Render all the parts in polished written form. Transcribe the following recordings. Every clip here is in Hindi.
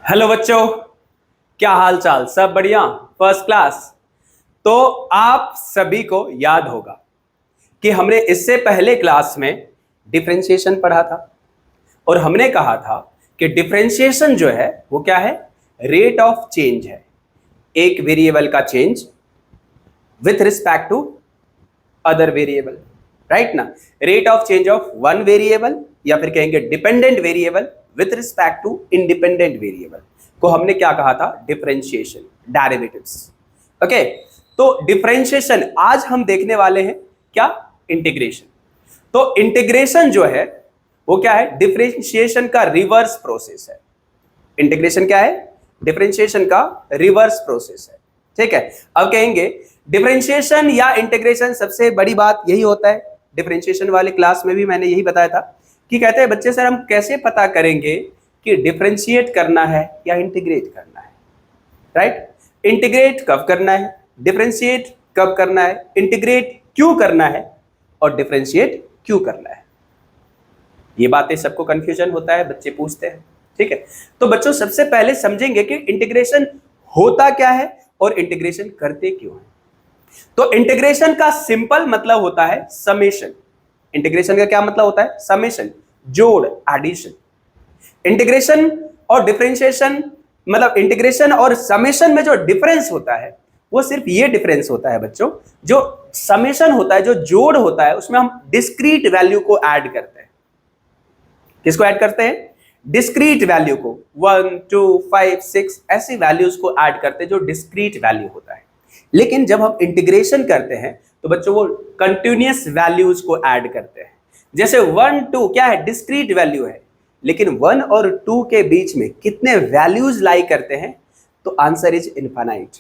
हेलो बच्चों, क्या हाल चाल? सब बढ़िया, फर्स्ट क्लास। तो आप सभी को याद होगा कि हमने इससे पहले क्लास में डिफरेंशिएशन पढ़ा था और हमने कहा था कि डिफरेंशिएशन जो है वो क्या है? रेट ऑफ चेंज है, एक वेरिएबल का change with respect to other variable, right ना? Rate of change of one variable या फिर कहेंगे dependent variable with respect to independent variable को हमने क्या कहा था? Differentiation, derivatives. ओके, तो डिफरेंशिएशन आज हम देखने वाले हैं क्या? इंटीग्रेशन। तो इंटीग्रेशन जो है वो क्या है? डिफरेंशिएशन का रिवर्स प्रोसेस है। इंटीग्रेशन क्या है? डिफरेंशिएशन का रिवर्स प्रोसेस है। ठीक है, अब कहेंगे डिफरेंशिएशन या इंटीग्रेशन, सबसे बड़ी बात यही होता है। डिफरेंशिएशन वाले क्लास में भी मैंने यही बताया था कि कहते हैं बच्चे सर हम कैसे पता करेंगे कि डिफरेंशिएट करना है या इंटीग्रेट करना है, राइट? इंटीग्रेट कब करना है, डिफरेंशिएट कब करना है, इंटीग्रेट क्यों करना है और डिफरेंशिएट क्यों करना है, ये बातें सबको कंफ्यूजन होता है, बच्चे पूछते हैं। ठीक है, तो बच्चों सबसे पहले समझेंगे कि इंटीग्रेशन होता क्या है और इंटीग्रेशन करते क्यों है। तो इंटीग्रेशन का सिंपल मतलब होता है समेशन। इंटीग्रेशन का क्या मतलब होता है? समेशन, जोड़, एडिशन। इंटीग्रेशन और डिफरेंशिएशन मतलब इंटीग्रेशन और समेशन में जो डिफरेंस होता है वो सिर्फ ये डिफरेंस होता है बच्चों, जो समेशन होता है, जो जोड़ होता है, उसमें हम डिस्क्रीट वैल्यू को ऐड करते हैं। किसको ऐड करते हैं? डिस्क्रीट वैल्यू को, 1 2 5 6 ऐसी वैल्यूज को ऐड करते हैं जो डिस्क्रीट वैल्यू होता है। लेकिन जब हम इंटीग्रेशन करते हैं तो बच्चों वो कंटिन्यूअस वैल्यूज को ऐड करते हैं। जैसे 1 2 क्या है? डिस्क्रीट वैल्यू है, लेकिन 1 और 2 के बीच में कितने वैल्यूज लाई करते हैं? तो आंसर इज इनफाइनाइट।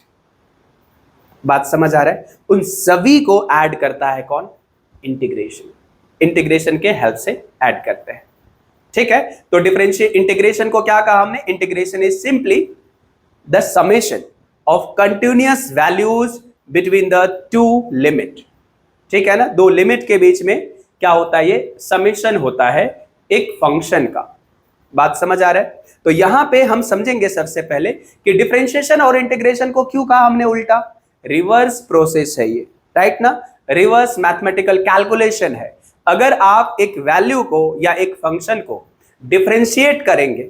बात समझ आ रहा है? उन सभी को ऐड करता है कौन? इंटीग्रेशन। इंटीग्रेशन के हेल्प से ऐड करते हैं। ठीक है, तो डिफरेंशिएट इंटीग्रेशन को क्या कहा हमने? Integration is simply the summation of continuous values between the two limit. ठीक है ना, दो लिमिट के बीच में क्या होता है? ये समेशन होता है एक फंक्शन का। बात समझ आ रहा है? तो यहां पे हम समझेंगे सबसे पहले कि डिफरेंशिएशन और इंटीग्रेशन को क्यों कहा हमने उल्टा? रिवर्स प्रोसेस है ये, राइट ना? रिवर्स मैथमेटिकल कैलकुलेशन है। अगर आप एक वैल्यू को या एक फंक्शन को डिफरेंशिएट करेंगे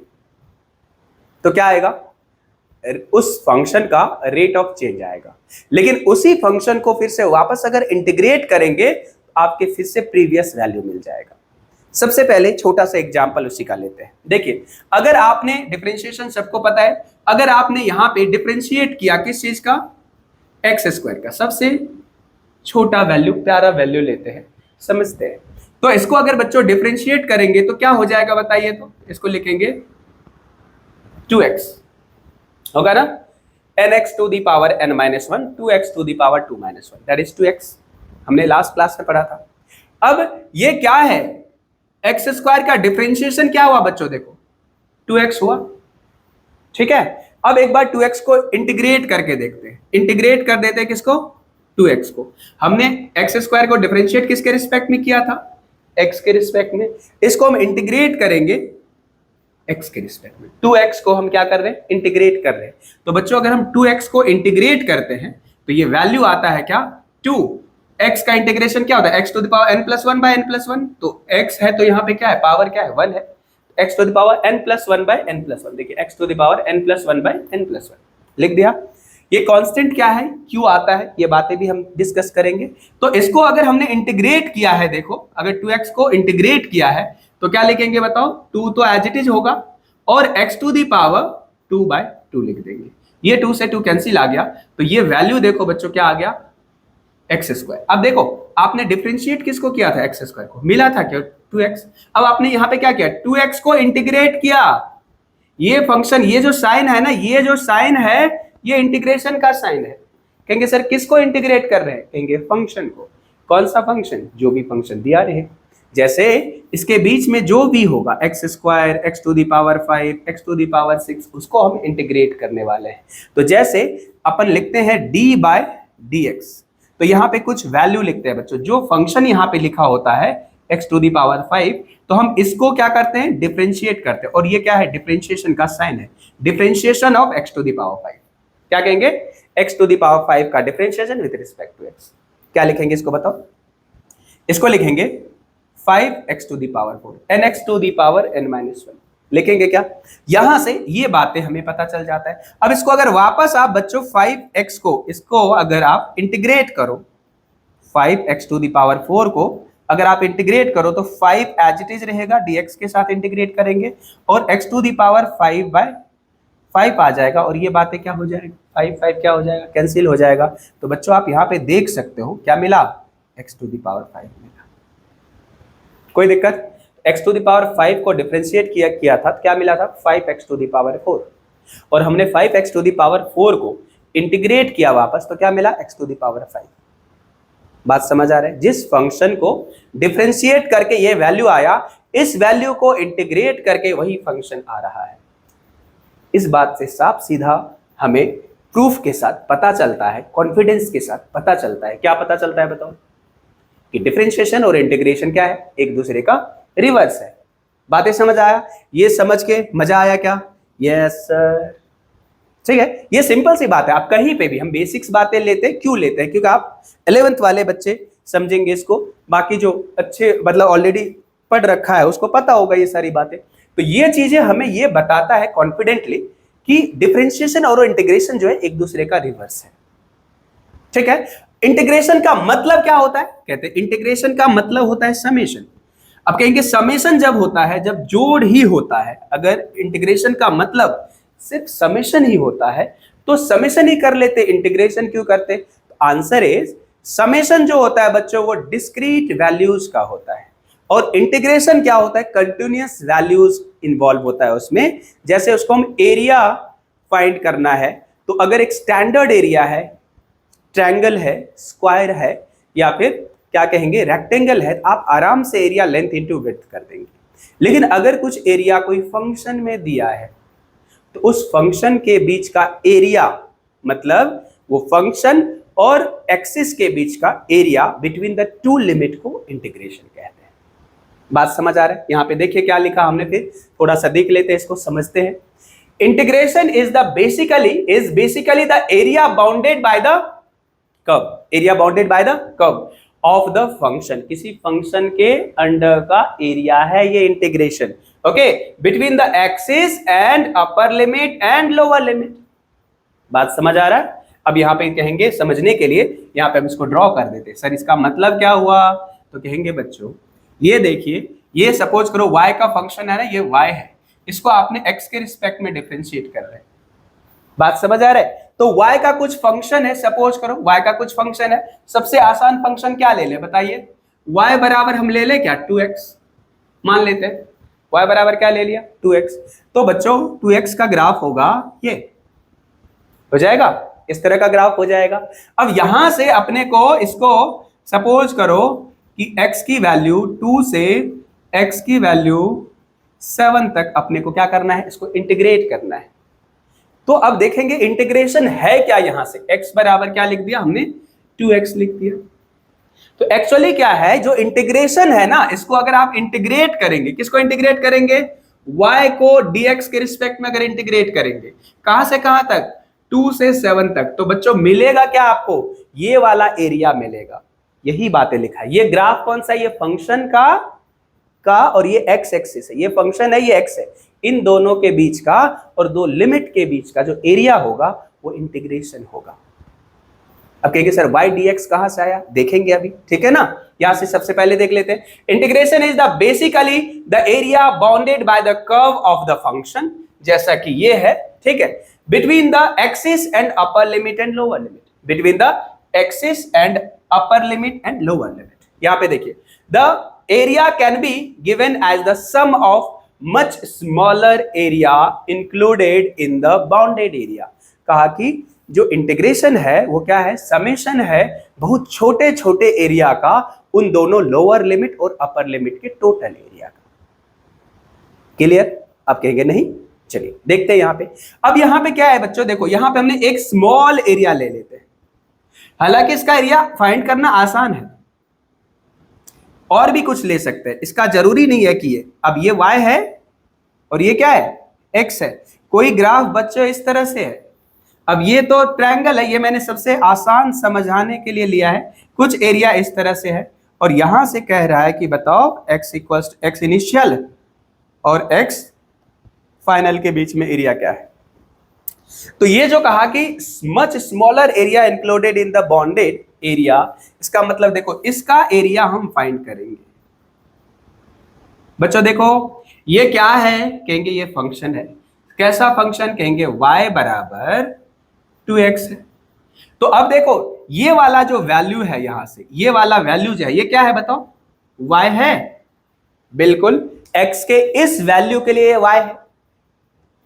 तो क्या आएगा? उस फंक्शन का रेट ऑफ चेंज आएगा। लेकिन उसी फंक्शन को फिर से वापस अगर इंटीग्रेट करेंगे तो आपके फिर से प्रीवियस वैल्यू मिल जाएगा। सबसे पहले छोटा सा एग्जांपल उसी का लेते हैं। देखिए, अगर आपने डिफरेंशिएशन सबको पता है, अगर आपने यहां पे डिफरेंशिएट किया किस चीज का? एक्स स्क्वायर का। सबसे छोटा वैल्यू, प्यारा वैल्यू लेते हैं, समझते हैं। तो इसको अगर बच्चों डिफरेंशिएट करेंगे तो क्या हो जाएगा बताइए? तो इसको लिखेंगे 2x होगा ना, nx to the power n minus 1, 2x to the power 2 minus 1, that is 2x। हमने लास्ट क्लास में पढ़ा था। अब ये क्या है? एक्स स्क्वायर का डिफरेंशिएशन क्या हुआ बच्चों? देखो 2x हुआ। ठीक है, अब एक बार 2x को इंटीग्रेट करके देखते हैं। इंटीग्रेट कर देते हैं किसको? 2x को। हमने एक्स स्क्वायर को डिफरेंशिएट किसके रिस्पेक्ट में किया था? x के रिस्पेक्ट में। इसको हम इंटीग्रेट करेंगे x के रिस्पेक्ट में। 2x को हम क्या कर रहे हैं? इंटीग्रेट कर रहे हैं। तो बच्चों अगर हम 2x को इंटीग्रेट करते हैं तो ये वैल्यू आता है क्या? 2। x का इंटीग्रेशन क्या होता है? x to the power n plus 1 by n plus 1। तो x है तो यहाँ पे क्या है? पावर क्या है? 1 है। x to the power n plus 1 by n plus 1। देखिए x to the power n plus 1 by n plus 1 लिख दिया। ये कांस्टेंट क्या है? क्यों आता है? ये बातें भी हम डिस्कस करेंगे। तो इसको अगर हमने इंटीग्रेट किया है, देखो अगर 2x को इंटीग्रेट किया है तो क्या लिखेंगे बताओ? 2 तो एज इट इज होगा और x to the power 2 by 2 लिख देंगे। ये 2 से 2 कैंसिल आ गया, तो ये वैल्यू देखो बच्चों क्या आ गया? X square. अब देखो आपने डिफरेंशिएट किसको किया था? एक्स स्क्वायर को। मिला था क्या? 2x। अब आपने यहां पे क्या किया? 2x को इंटीग्रेट किया। ये फंक्शन, ये जो साइन है ना, ये जो साइन है ये इंटीग्रेशन का साइन है। कहेंगे सर किसको इंटीग्रेट कर रहे हैं? कहेंगे फंक्शन को। कौन सा फंक्शन? जो भी फंक्शन दिया रहे। जैसे इसके बीच में जो भी होगा X square, X to the power 5, X to the power 6, उसको हम इंटीग्रेट करने वाले हैं। तो जैसे अपन लिखते हैं d बाय dx, तो यहाँ पे कुछ वैल्यू लिखते हैं बच्चों। जो फंक्शन यहाँ पे लिखा होता है x टू दी पावर 5, तो हम इसको क्या करते हैं, डिफरेंशिएट करते हैं, और ये क्या है, डिफरेंशिएशन का साइन है, differentiation of x to the power 5। क्या कहेंगे, x टू दी पावर 5 का differentiation with respect to x। क्या लिखेंगे इसको बताओ, इसको लिखेंगे 5x to the power 4 nx to the power n minus 1 लिखेंगे। क्या, यहां से ये बातें हमें पता चल जाता है। अब इसको अगर वापस आप बच्चों 5x को, इसको अगर आप इंटीग्रेट करो, 5x टू दी पावर 4 को अगर आप इंटीग्रेट करो तो 5 एज इट इज रहेगा, dx के साथ इंटीग्रेट करेंगे और x टू दी पावर 5/5 आ जाएगा, और ये बातें क्या हो जाएगा, 5 क्या हो जाएगा, कैंसिल हो जाएगा। तो बच्चों आप यहां पे देख सकते हो क्या मिला, x टू दी पावर 5 मिला। कोई दिक्कत, x टू दी पावर 5 को डिफरेंशिएट किया था, क्या मिला था, 5x टू दी पावर 4, और हमने 5x टू दी पावर 4 को इंटीग्रेट किया वापस, तो क्या मिला, x टू दी पावर 5। बात समझ आ रहा है, जिस फंक्शन को डिफरेंशिएट करके ये वैल्यू आया, इस वैल्यू को इंटीग्रेट करके वही फंक्शन आ रहा है। इस बात से साफ सीधा हमें प्रूफ के साथ पता चलता है, कॉन्फिडेंस के साथ पता चलता है। क्या पता चलता है बताओ, कि डिफरेंशिएशन और इंटीग्रेशन क्या है, एक दूसरे का रिवर्स है। बातें समझ आया, ये समझ के मजा आया क्या, यस सर, ठीक है। ये सिंपल सी बात है, आप कहीं पे भी हम बेसिक्स बातें लेते हैं, क्यों लेते हैं, क्योंकि आप 11th वाले बच्चे समझेंगे इसको, बाकी जो अच्छे मतलब ऑलरेडी पढ़ रखा है उसको पता होगा ये सारी बातें। तो ये चीजें हमें ये बताता है कॉन्फिडेंटली कि डिफरेंशिएशन और इंटीग्रेशन जो है एक दूसरे का रिवर्स है, ठीक है। इंटीग्रेशन का मतलब क्या होता है, कहते हैं इंटीग्रेशन का मतलब होता है समेशन। अब कहेंगे समेशन जब होता है, जब जोड़ ही होता है, अगर इंटीग्रेशन का मतलब सिर्फ समेशन ही होता है तो समेशन ही कर लेते, इंटीग्रेशन क्यों करते। तो आंसर इज, समेशन जो होता है बच्चों वो डिस्क्रीट वैल्यूज का होता है, और इंटीग्रेशन क्या होता है, कंटिन्यूअस वैल्यूज इन्वॉल्व होता है उसमें। जैसे उसको हम एरिया फाइंड करना है, तो अगर एक स्टैंडर्ड एरिया है, ट्रायंगल है, स्क्वायर है, या फिर क्या कहेंगे रेक्टेंगल है, आप आराम से एरिया लेंथ इनटू विड्थ कर देंगे। लेकिन अगर कुछ एरिया कोई फंक्शन में दिया है, तो उस फंक्शन के बीच का एरिया, मतलब वो फंक्शन और एक्सिस के बीच का area between the two limit को इंटीग्रेशन कहते हैं। बात समझ आ रहा है, यहां पे देखिए क्या लिखा हमने, फिर थोड़ा सा देख लेते हैं, इसको समझते हैं। Integration is basically the area bounded by the curve, area bounded by the curve of the function, किसी फंक्शन के अंडर का एरिया है ये integration, okay, between the axis and upper limit and lower limit. बात समझ आ रहा है। अब यहां पे कहेंगे समझने के लिए, यहां पे हम इसको ड्रॉ कर देते हैं। सर इसका मतलब क्या हुआ, तो कहेंगे बच्चों ये देखिए, ये सपोज करो y का फंक्शन है ना, ये y है, इसको आपने x के रिस्पेक्ट में डिफरेंशिएट कर रहे हैं। बात समझ आ रहा है। तो y का कुछ फंक्शन है, सपोज करो y का कुछ फंक्शन है, सबसे आसान फंक्शन क्या ले ले बताइए, y बराबर हम ले ले क्या, 2x मान लेते हैं, y बराबर क्या ले लिया, 2x। तो बच्चों 2x का ग्राफ होगा, ये हो जाएगा, इस तरह का ग्राफ हो जाएगा। अब यहां से अपने को इसको सपोज करो कि x की वैल्यू 2 से x की वैल्यू 7 तक अपने को क्या करना है, इसको इंटीग्रेट करना है। तो अब देखेंगे इंटीग्रेशन है क्या, यहां से x बराबर क्या लिख दिया हमने, 2x लिख दिया। तो एक्चुअली क्या है, जो इंटीग्रेशन है ना, इसको अगर आप इंटीग्रेट करेंगे, किसको इंटीग्रेट करेंगे, y को dx के रिस्पेक्ट में अगर इंटीग्रेट करेंगे, कहां से कहां तक, 2 से 7 तक, तो बच्चों मिलेगा क्या आपको, ये वाला एरिया मिलेगा। यही बातें लिखा है। ये ग्राफ कौन सा, ये फंक्शन का और ये x एक्सिस है, ये फंक्शन है, ये x है, इन दोनों के बीच का और दो लिमिट के बीच का जो एरिया होगा वो इंटीग्रेशन होगा। अब कहेंगे सर y dx कहां से आया, देखेंगे अभी, ठीक है ना। यहां से सबसे पहले देख लेते हैं, integration is the basically the area bounded by the curve of the function, जैसा कि ये है, ठीक है, between the axis and upper limit and lower limit, between the axis and upper limit and lower limit. यहां पे देखिए, the area can be given as the sum of much smaller area included in the bounded area. कहा कि जो इंटीग्रेशन है वो क्या है, समेशन है बहुत छोटे छोटे एरिया का, उन दोनों लोअर लिमिट और अपर लिमिट के टोटल एरिया का। क्लियर, आप कहेंगे नहीं, चलिए देखते हैं यहां पे। अब यहां पे क्या है बच्चों, देखो यहां पे हमने एक स्मॉल एरिया ले लेते हैं, हालांकि इसका एरिया फाइंड करना आसान है। और भी कुछ ले सकते हैं, इसका जरूरी नहीं है कि ये, अब ये y है और ये क्या है, x है। कोई ग्राफ बच्चों इस तरह से है, अब ये तो ट्रायंगल है, ये मैंने सबसे आसान समझाने के लिए लिया है। कुछ एरिया इस तरह से है और यहां से कह रहा है कि बताओ x इक्वल्स x इनिशियल और x फाइनल के बीच में एरिया क्या है। तो ये जो कहा कि much smaller area included in the bonded area, इसका मतलब देखो इसका एरिया हम फाइंड करेंगे। बच्चों देखो ये क्या है, कहेंगे ये फंक्शन है। कैसा फंक्शन, कहेंगे y बराबर 2x है। तो अब देखो ये वाला जो वैल्यू है, यहां से ये वाला वैल्यू जो है ये क्या है बताओ, y है। बिल्कुल, x के इस वैल्यू के लिए y है।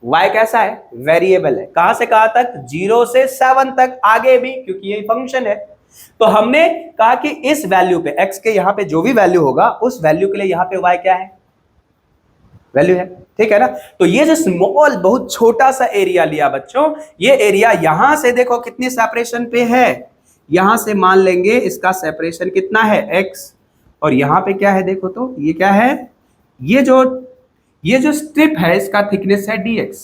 y कैसा है, वेरिएबल है। कहां से कहां तक, 0 से 7 तक, आगे भी, क्योंकि ये फंक्शन है। तो हमने कहा कि इस वैल्यू पे x के यहां पे जो भी वैल्यू होगा उस वैल्यू के लिए यहां पे y क्या है, वैल्यू है। ठीक है ना। तो ये जो स्मॉल बहुत छोटा सा एरिया लिया बच्चों, ये एरिया यहां से देखो कितनी सेपरेशन पे है, यहां से मान लेंगे इसका सेपरेशन कितना है x, और यहां पे क्या है देखो, तो ये क्या है, ये जो स्ट्रिप है इसका थिकनेस है dx।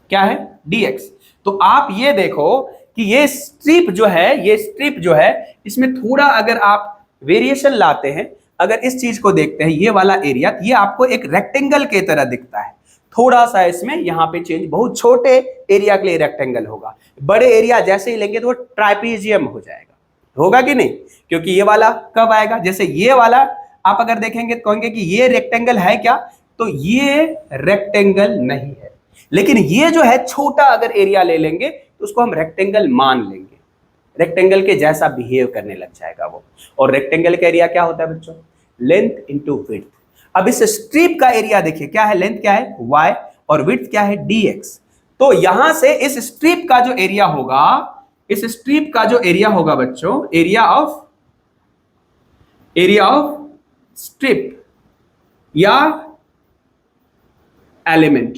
क्या है, dx। तो आप ये देखो कि ये स्ट्रिप जो है इसमें थोड़ा अगर आप वेरिएशन लाते हैं, अगर इस चीज को देखते हैं, ये वाला एरिया, ये आपको एक रेक्टेंगल के तरह दिखता है। थोड़ा सा इसमें यहाँ पे चेंज, बहुत छोटे एरिया के लिए रेक्टेंगल होगा, बड़े एरिया जैसे ही लेंगे तो वो ट्राइपीजियम हो जाएगा। होगा कि नहीं, क्योंकि ये वाला कब आएगा, जैसे ये वाला आप अगर देखेंगे तो कहेंगे कि ये रेक्टेंगल है क्या, तो ये रेक्टेंगल नहीं है। लेकिन ये जो है छोटा अगर एरिया ले लेंगे तो उसको हम रेक्टेंगल मान लेंगे, रेक्टेंगल के जैसा बिहेव करने लग जाएगा वो। और रेक्टेंगल का एरिया क्या होता है बच्चों, लेंथ इंटू विड्थ। अब इस स्ट्रिप का एरिया देखिए क्या है, लेंथ क्या है y और विड्थ क्या है dx। तो यहां से इस स्ट्रिप का जो एरिया होगा, इस स्ट्रिप का जो एरिया होगा बच्चों, एरिया ऑफ स्ट्रिप या एलिमेंट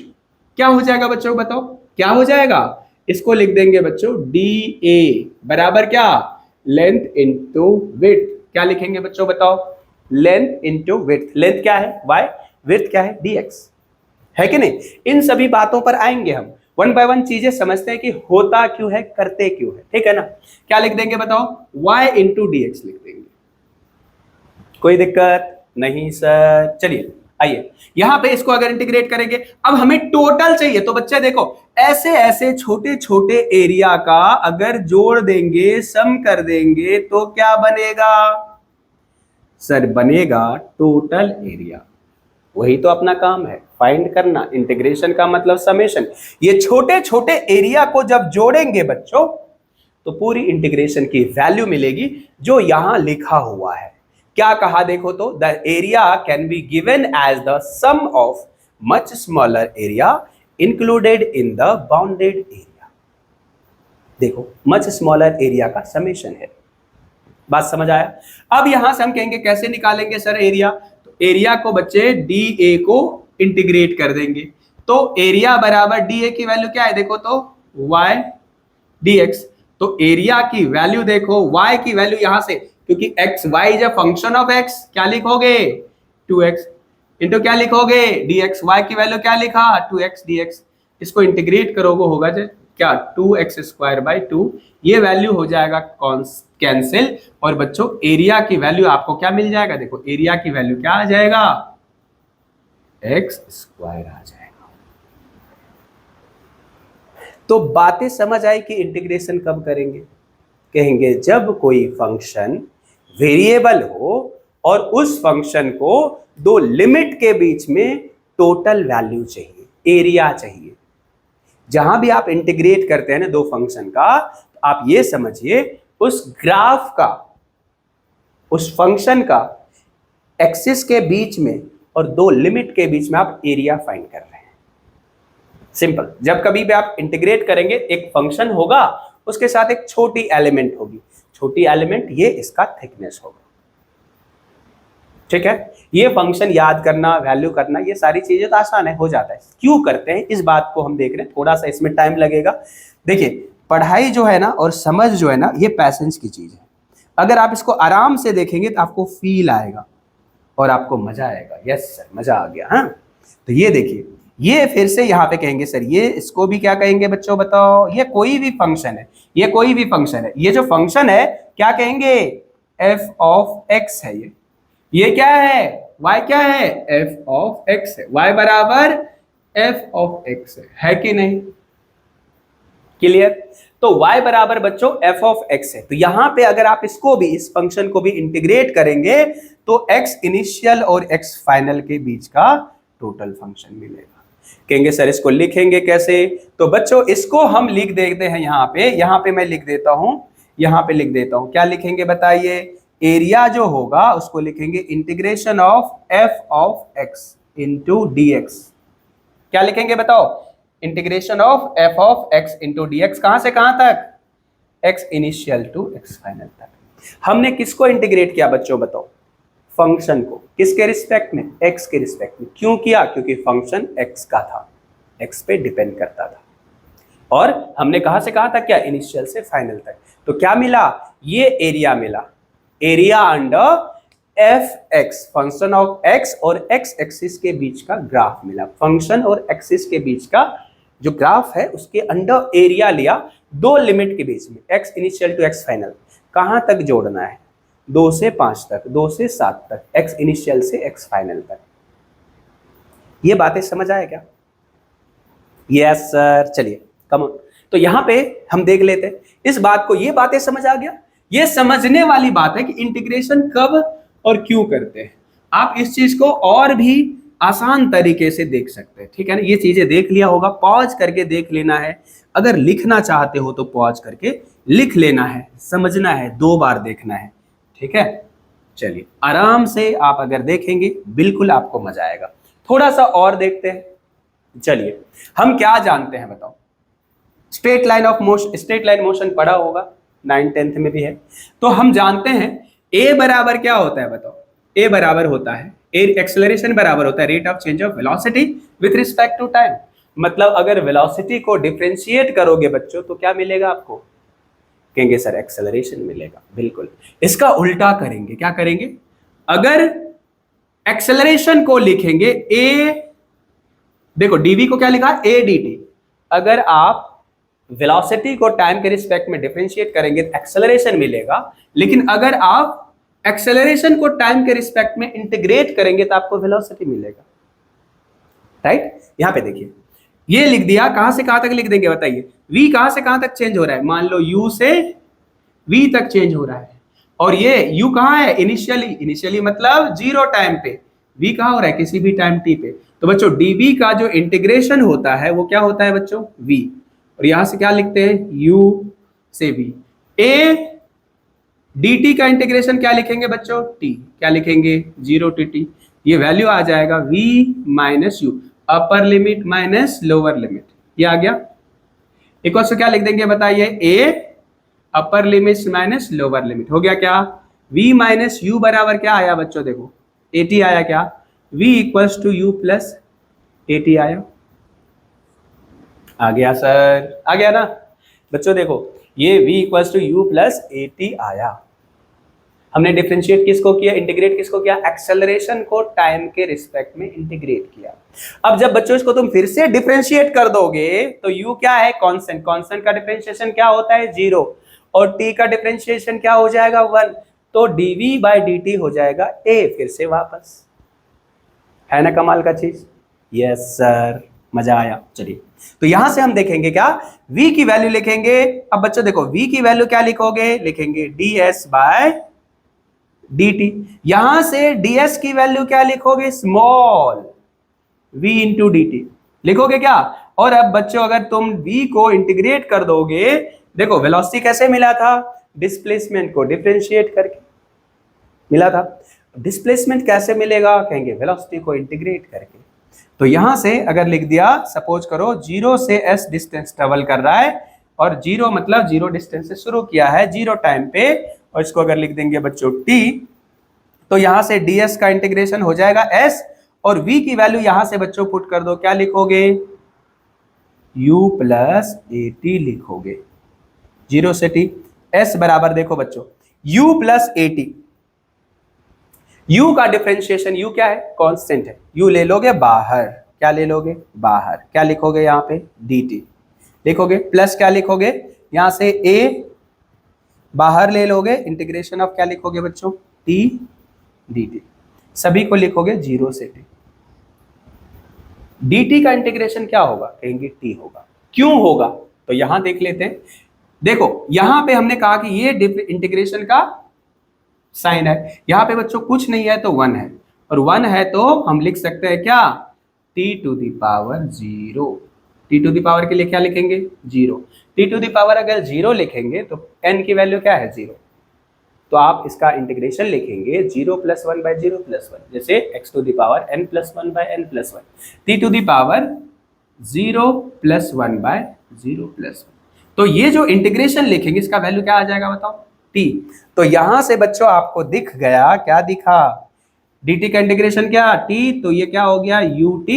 क्या हो जाएगा बच्चों, बताओ क्या हो जाएगा। इसको लिख देंगे बच्चों dA बराबर क्या, लेंथ इंटू विड्थ। क्या लिखेंगे बच्चों बताओ, लेंथ इंटू विड्थ। लेंथ क्या है y, विड्थ क्या है dx, है कि नहीं। इन सभी बातों पर आएंगे हम, वन बाय वन चीजें समझते हैं कि होता क्यों है, करते क्यों है। ठीक है ना। क्या लिख देंगे बताओ, y इंटू dx लिख देंगे। कोई दिक्कत नहीं सर। चलिए आइए यहां पे इसको अगर इंटीग्रेट करेंगे, अब हमें टोटल चाहिए। तो बच्चे देखो ऐसे ऐसे छोटे छोटे एरिया का अगर जोड़ देंगे, सम कर देंगे, तो क्या बनेगा सर, बनेगा टोटल एरिया। वही तो अपना काम है, फाइंड करना। इंटीग्रेशन का मतलब समेशन। ये छोटे छोटे एरिया को जब जोड़ेंगे बच्चों तो पूरी इंटीग्रेशन की वैल्यू मिलेगी जो यहां लिखा हुआ है। क्या कहा देखो, तो the area can be given as the sum of much smaller area included in the bounded area. देखो मच स्मॉलर एरिया का समेशन है। बात समझ आया। अब यहां से हम कहेंगे कैसे निकालेंगे सर एरिया, तो एरिया को बच्चे डीए को इंटीग्रेट कर देंगे। तो एरिया बराबर डीए की वैल्यू क्या है देखो, तो y dx। तो एरिया की वैल्यू देखो, y की वैल्यू यहां से, क्योंकि x y is a function of x, क्या लिखोगे 2x इंटू क्या लिखोगे dx। y की वैल्यू क्या लिखा 2x dx। इसको इंटीग्रेट करोगे होगा क्या 2x स्क्वायर बाई 2। ये वैल्यू हो जाएगा कैंसिल, और बच्चों एरिया की वैल्यू आपको क्या मिल जाएगा, देखो एरिया की वैल्यू क्या आ जाएगा, x स्क्वायर आ जाएगा। तो बातें समझ आई कि इंटीग्रेशन कब करेंगे, कहेंगे जब कोई फंक्शन वेरिएबल हो और उस फंक्शन को दो लिमिट के बीच में टोटल वैल्यू चाहिए, एरिया चाहिए। जहां भी आप इंटीग्रेट करते हैं ना दो फंक्शन का, तो आप ये समझिए उस ग्राफ का, उस फंक्शन का एक्सिस के बीच में और दो लिमिट के बीच में आप एरिया फाइंड कर रहे हैं। सिंपल। जब कभी भी आप इंटीग्रेट करेंगे, एक फंक्शन होगा उसके साथ एक छोटी एलिमेंट होगी, छोटी एलिमेंट ये इसका थिकनेस होगा। ठीक है। ये फंक्शन याद करना, वैल्यू करना, ये सारी चीजें तो आसान है, हो जाता है। क्यों करते हैं इस बात को हम देख रहे हैं, थोड़ा सा इसमें टाइम लगेगा। देखिए पढ़ाई जो है ना और समझ जो है ना, ये पैसेंस की चीज है। अगर आप इसको आराम से देखेंगे तो आपको फील आएगा, और आपको मजा आएगा। यस सर, मजा आ गया। हाँ, तो ये देखिए, ये फिर से यहाँ पे कहेंगे सर, ये इसको भी क्या कहेंगे बच्चों बताओ? ये कोई भी फंक्शन है, ये कोई भी फंक्शन है, ये जो फंक्शन है क्या कहेंगे? एफ ऑफ एक्स है। ये क्या है? y क्या है? एफ ऑफ एक्स है। y बराबर एफ ऑफ एक्स है कि नहीं? क्लियर? तो y बराबर बच्चों एफ ऑफ एक्स है। तो यहां पे अगर आप इसको भी, इस फंक्शन को भी इंटीग्रेट करेंगे तो x इनिशियल और x फाइनल के बीच का टोटल फंक्शन मिलेगा। कहेंगे सर इसको लिखेंगे कैसे? तो बच्चों इसको हम लिख देते हैं यहाँ पे मैं लिख देता हूं, यहाँ पे लिख देता हूं। क्या लिखेंगे बताइए? एरिया जो होगा उसको लिखेंगे integration of F of X into D X. क्या लिखेंगे बताओ? Integration of F of X into D X. कहां से कहां तक? X initial to X final तक। हमने किसको इंटीग्रेट किया बच्चों बताओ? फंक्शन को। किसके रिस्पेक्ट में? एक्स के रिस्पेक्ट में। क्यों किया? क्योंकि फंक्शन एक्स का था, एक्स पे डिपेंड करता था। और हमने कहां से कहां तक? क्या? इनिशियल से फाइनल तक। तो क्या मिला? ये एरिया मिला, area under F x, function of x और एक्स एक्सिस के बीच का ग्राफ मिला। फंक्शन और एक्सिस के बीच का जो ग्राफ है उसके अंडर एरिया लिया, दो लिमिट के बीच में, X initial to X final. कहां तक जोड़ना है? 2 से 5 तक, 2 से 7 तक, एक्स इनिशियल से एक्स फाइनल तक। ये बातें समझ आए क्या? Yes sir. चलिए कम ऑन। तो यहां पे हम देख लेते हैं इस बात को। ये बातें समझ आ गया? ये समझने वाली बात है कि इंटीग्रेशन कब और क्यों करते हैं। आप इस चीज को और भी आसान तरीके से देख सकते हैं, ठीक है ना? ये चीजें देख लिया होगा, पॉज करके देख लेना है। अगर लिखना चाहते हो तो पॉज करके लिख लेना है, समझना है, 2 बार देखना है, ठीक है? चलिए आराम से आप अगर देखेंगे बिल्कुल आपको मजा आएगा। थोड़ा सा और देखते हैं। चलिए हम क्या जानते हैं बताओ? Straight line of motion, straight line motion पढ़ा होगा, 9th 10th में भी है। तो हम जानते हैं a बराबर क्या होता है बताओ? a बराबर होता है, एक्सेलरेशन बराबर होता है rate of change of velocity with respect to time. मतलब अगर वेलोसिटी को डिफरेंशिएट करोगे बच्चों तो क्या मिलेगा आपको? कहेंगे सर एक्सेलरेशन मिलेगा। बिल्कुल, इसका उल्टा करेंगे। क्या करेंगे? अगर एक्सेलरेशन को लिखेंगे a, देखो dv को क्या लिखा? a dt। अगर आप वेलोसिटी को टाइम के रिस्पेक्ट में डिफरेंशिएट करेंगे तो एक्सेलरेशन मिलेगा, लेकिन अगर आप एक्सेलरेशन को टाइम के रिस्पेक्ट में इंटीग्रेट करेंगे तो आपको वेलोसिटी मिलेगा, राइट? यहां पे देखिए, ये लिख दिया। कहां से कहां तक लिख देंगे बताइए? v कहां से कहां तक चेंज हो रहा है? मान लो u से v तक चेंज हो रहा है, और ये u कहां है? इनिशियली। इनिशियली मतलब 0 टाइम पे। v कहां हो रहा है? किसी भी टाइम t पे। तो बच्चों dv का जो इंटीग्रेशन होता है वो क्या होता है बच्चों? v। और यहां से क्या लिखते हैं? u से v। a dt का इंटीग्रेशन क्या लिखेंगे बच्चों? t। क्या लिखेंगे? 0 to t। ये वैल्यू आ जाएगा v minus you, upper limit minus lower limit. ये आ गया। एक और से क्या लिख देंगे बताइए? a upper limit minus lower limit. हो गया क्या? v माइनस यू बराबर क्या आया बच्चों? देखो 80 आया क्या? v equals to U plus 80 आया। आ गया सर? आ गया ना बच्चों? देखो ये v equals to U plus 80 आया। हमने डिफरेंशिएट किसको किया? इंटीग्रेट किसको किया? एक्सेलरेशन को टाइम के रिस्पेक्ट में इंटीग्रेट किया। अब जब बच्चों इसको तुम फिर से डिफरेंशिएट कर दोगे तो u क्या है? कांस्टेंट। कांस्टेंट का डिफरेंशिएशन क्या होता है? 0। और t का डिफरेंशिएशन क्या हो जाएगा? 1। तो dv बाय dt हो जाएगा a। फिर से वापस, है ना कमाल का चीज? यस सर, मजा आया। चलिए तो यहां से हम देखेंगे क्या? v की वैल्यू लिखेंगे। अब बच्चों देखो v की वैल्यू क्या लिखोगे? लिखेंगे ds बाय dt। यहां से ds की वैल्यू क्या लिखोगे? स्मॉल v इंटू dt लिखोगे क्या? और अब बच्चों अगर तुम v को इंटीग्रेट कर दोगे, देखो वेलोसिटी कैसे मिला था? डिस्प्लेसमेंट को डिफरेंशिएट करके मिला था। डिस्प्लेसमेंट कैसे मिलेगा? कहेंगे वेलोसिटी को इंटीग्रेट करके। तो यहां से अगर लिख दिया, सपोज करो 0 से s डिस्टेंस ट्रेवल कर रहा है, और 0 मतलब 0 डिस्टेंस से शुरू किया है 0 टाइम पे, और इसको अगर लिख देंगे बच्चों t, तो यहां से ds का इंटीग्रेशन हो जाएगा s, और v की वैल्यू यहां से बच्चों पुट कर दो। क्या लिखोगे? u प्लस 80 लिखोगे। 0 से t, s बराबर देखो बच्चों u प्लस 80। u का डिफरेंशिएशन, u क्या है, कांस्टेंट है, u ले लोगे बाहर, क्या ले लोगे बाहर, क्या लिखोगे यहाँ पे dt लिखोगे, प्लस क्या लिखोगे यहां से a बाहर ले लोगे, इंटीग्रेशन ऑफ क्या लिखोगे बच्चों t dt, सभी को लिखोगे 0 से t, dt का इंटीग्रेशन क्या होगा, कहेंगे t होगा। क्यों होगा, तो यहां देख लेते हैं। देखो यहां पे हमने कहा कि ये इंटीग्रेशन का साइन है, यहां पे बच्चों कुछ नहीं है तो 1 है, और 1 है तो हम लिख सकते हैं क्या t to the power 0, t to the power के लिए क्या लिखेंगे 0, t टू द पावर अगर 0 लिखेंगे तो n की वैल्यू क्या है 0, तो आप इसका इंटीग्रेशन लिखेंगे 0 + 1 / 0 + 1, जैसे x to the power n + 1 / n + 1, t to the power 0 + 1 / 0 + 1। तो ये जो इंटीग्रेशन लिखेंगे इसका वैल्यू क्या आ जाएगा बताओ t। तो यहां से बच्चों आपको दिख गया, क्या दिखा, dt का इंटीग्रेशन क्या t, तो ये क्या हो गया ut,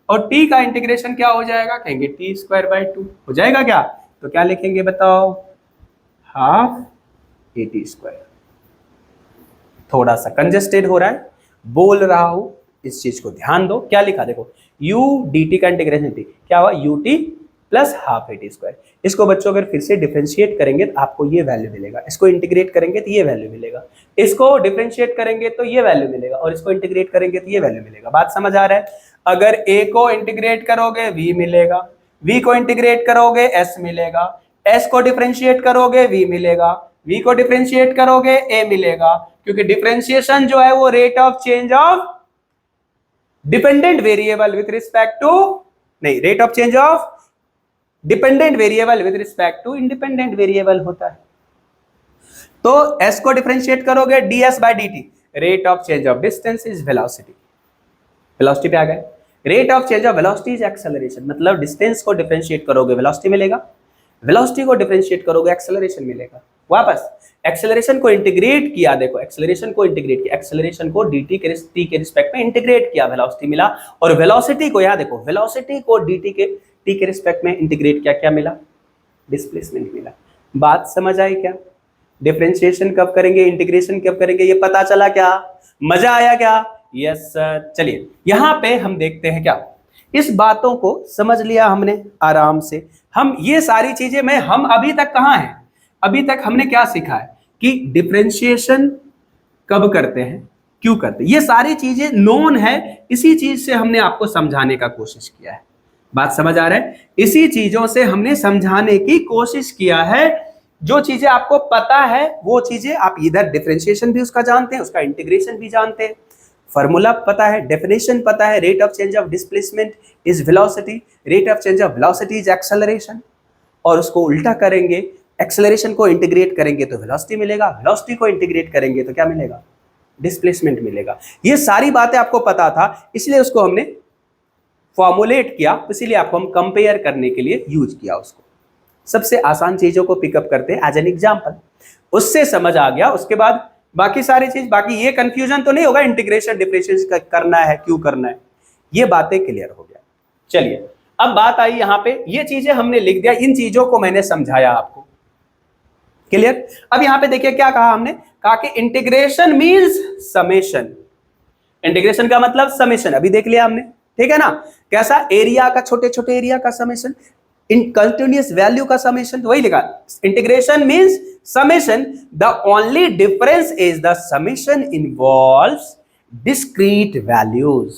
और t का इंटीग्रेशन क्या हो जाएगा, कहेंगे t² / 2 हो जाएगा क्या, तो क्या लिखेंगे बताओ हाफ at²। थोड़ा सा कंजेस्टेड हो रहा है, बोल रहा हूं, इस चीज को ध्यान दो। क्या लिखा देखो u dt का इंटीग्रेशन t क्या हुआ ut + हाफ at²। इसको बच्चों अगर फिर से डिफरेंशिएट करेंगे तो आपको ये वैल्यू मिलेगा, इसको इंटीग्रेट करेंगे तो ये वैल्यू मिलेगा, इसको डिफरेंशिएट करेंगे तो ये वैल्यू मिलेगा, और इसको इंटीग्रेट करेंगे तो ये वैल्यू मिलेगा। बात समझ आ रहा है। अगर a को इंटीग्रेट करोगे v मिलेगा, v को इंटीग्रेट करोगे s मिलेगा, s को डिफरेंशिएट करोगे v मिलेगा, v को डिफरेंशिएट करोगे a मिलेगा, क्योंकि डिफरेंशिएशन जो है वो rate of change of dependent variable with respect to, नहीं, rate of change of dependent variable with respect to independent variable होता है। तो s को डिफरेंशिएट करोगे ds/dt, rate of change of distance is velocity, velocity पे आ गए, rate of change of velocity is acceleration, मतलब डिस्टेंस को डिफरेंशिएट करोगे वेलोसिटी मिलेगा, वेलोसिटी को डिफरेंशिएट करोगे एक्सेलरेशन मिलेगा। वापस एक्सेलरेशन को इंटीग्रेट किया, देखो एक्सेलरेशन को इंटीग्रेट किया, एक्सेलरेशन को dt के t के रिस्पेक्ट में इंटीग्रेट किया, वेलोसिटी मिला, और वेलोसिटी को यहां देखो वेलोसिटी को dt के t के रिस्पेक्ट में इंटीग्रेट किया, क्या मिला, डिस्प्लेसमेंट मिला। बात समझ आई क्या, डिफरेंशिएशन कब करेंगे, इंटीग्रेशन कब करेंगे, ये पता चला क्या, मजा आया क्या, यस सर। चलिए यहां पे हम देखते हैं क्या, इस बातों को समझ लिया हमने आराम से। हम ये सारी चीजें में हम अभी तक कहां हैं, अभी तक हमने क्या सीखा है कि डिफरेंशिएशन कब करते हैं, क्यों करते हैं, ये सारी चीजें नोन है, इसी चीज से हमने आपको समझाने का कोशिश किया है। बात समझ आ रहा है, इसी चीजों से हमने समझाने की कोशिश किया है। जो चीजें आपको पता है वो चीजें आप इधर डिफरेंशिएशन भी उसका जानते हैं, उसका इंटीग्रेशन भी जानते हैं, फॉर्मूला पता है, डेफिनेशन पता है, rate of change of displacement is velocity, rate of change of velocity is acceleration, और उसको उल्टा करेंगे, एक्सेलरेशन को इंटीग्रेट करेंगे तो वेलोसिटी मिलेगा, वेलोसिटी को इंटीग्रेट करेंगे तो क्या मिलेगा, डिस्प्लेसमेंट मिलेगा। ये सारी बातें आपको पता था, इसलिए उसको हमने फॉर्मुलेट किया, इसीलिए आपको हम कंपेयर करने के लिए यूज किया उसको। सबसे आसान चीजों को पिकअप करते हैं एज एन एग्जाम्पल, उससे समझ आ गया, उसके बाद बाकी सारी चीज, बाकी ये कंफ्यूजन तो नहीं होगा इंटीग्रेशन डिफरेंशिएशन करना है क्यों करना है, ये बातें क्लियर हो गया। चलिए अब बात आई यहाँ पे, ये चीजें हमने लिख दिया, इन चीजों को मैंने समझाया आपको, क्लियर। अब यहाँ पे देखिए क्या कहा हमने, कहा कि इंटीग्रेशन मींस समेशन, इंटीग्रेशन का मतलब समेशन, अभी देख लिया हमने, ठीक है ना, कैसा, एरिया का, छोटे छोटे एरिया का समेशन, इन कंटिन्यूअस वैल्यू का समेशन, तो वही लिखा, integration means summation, the only difference is the summation involves discrete values.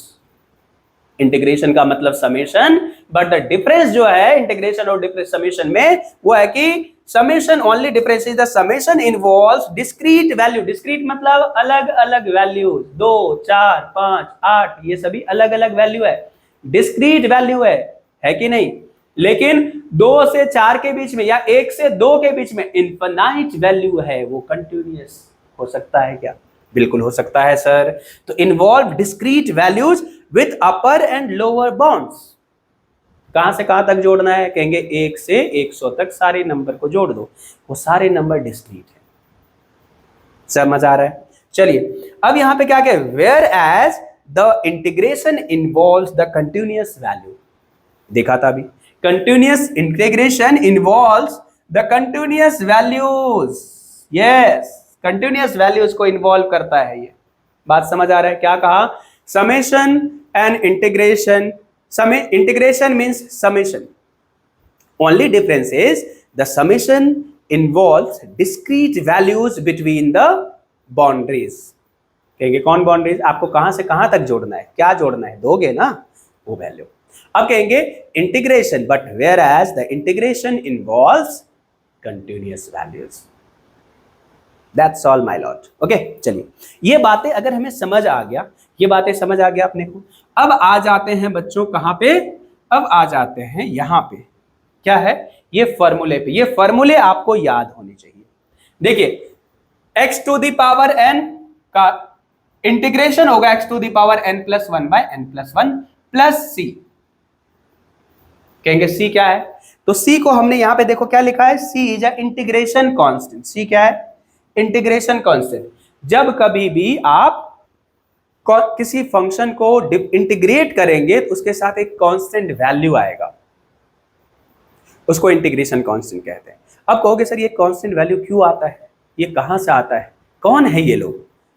Integration का मतलब समेशन, बट द डिफरेंस जो है इंटीग्रेशन और समेशन में वो है कि summation only difference is the summation involves discrete value, discrete मतलब अलग अलग वैल्यूज, 2 4 5 8 ये सभी अलग अलग वैल्यू है, डिस्क्रीट वैल्यू है कि नहीं। लेकिन 2 से 4 के बीच में या 1 से 2 के बीच में इनफाइनाइट वैल्यू है, वो कंटिन्यूअस हो सकता है क्या, बिल्कुल हो सकता है सर। तो involve discrete values with upper and lower bounds, कहां से कहां तक जोड़ना है, कहेंगे 1 से 100 तक सारे नंबर को जोड़ दो, वो सारे नंबर डिस्क्रीट है, समझ आ रहा है। चलिए अब यहां पे क्या कहे, where as the integration involves the continuous value, देखा था अभी, continuous integration involves the continuous values, yes continuous values को इन्वॉल्व करता है ये, बात समझ आ रहा है? क्या कहा? Summation and integration. Integration means summation. Only difference is the summation involves discrete values between the boundaries. कहेंगे कौन बाउंड्रीज? आपको कहां से कहां तक जोड़ना है, क्या जोड़ना है, दोगे ना वो वैल्यू. अब कहेंगे integration, but where as the integration involves continuous values. That's all my lord. Okay, चलिए ये बातें अगर हमें समझ आ गया, ये बातें समझ आ गया अपने को. अब आ जाते हैं बच्चों कहां पे? अब आ जाते हैं यहां पे. क्या है? ये फॉर्मूले पे. ये फॉर्मूले आपको याद होने चाहिए. देखिए x to the power n का इंटीग्रेशन होगा x to the power n plus 1 by n plus 1 plus c. कहेंगे c क्या है? तो c को हमने यहां पे देखो क्या लिखा है, c is a integration constant. c क्या है? Integration constant. जब कभी भी आप किसी फंक्शन को इंटीग्रेट करेंगे तो उसके साथ एक कांस्टेंट वैल्यू आएगा, उसको इंटीग्रेशन कांस्टेंट कहते हैं. अब कहोगे सर ये कांस्टेंट वैल्यू क्यों आता है, ये कहां से आता है, कौन है ये लोग,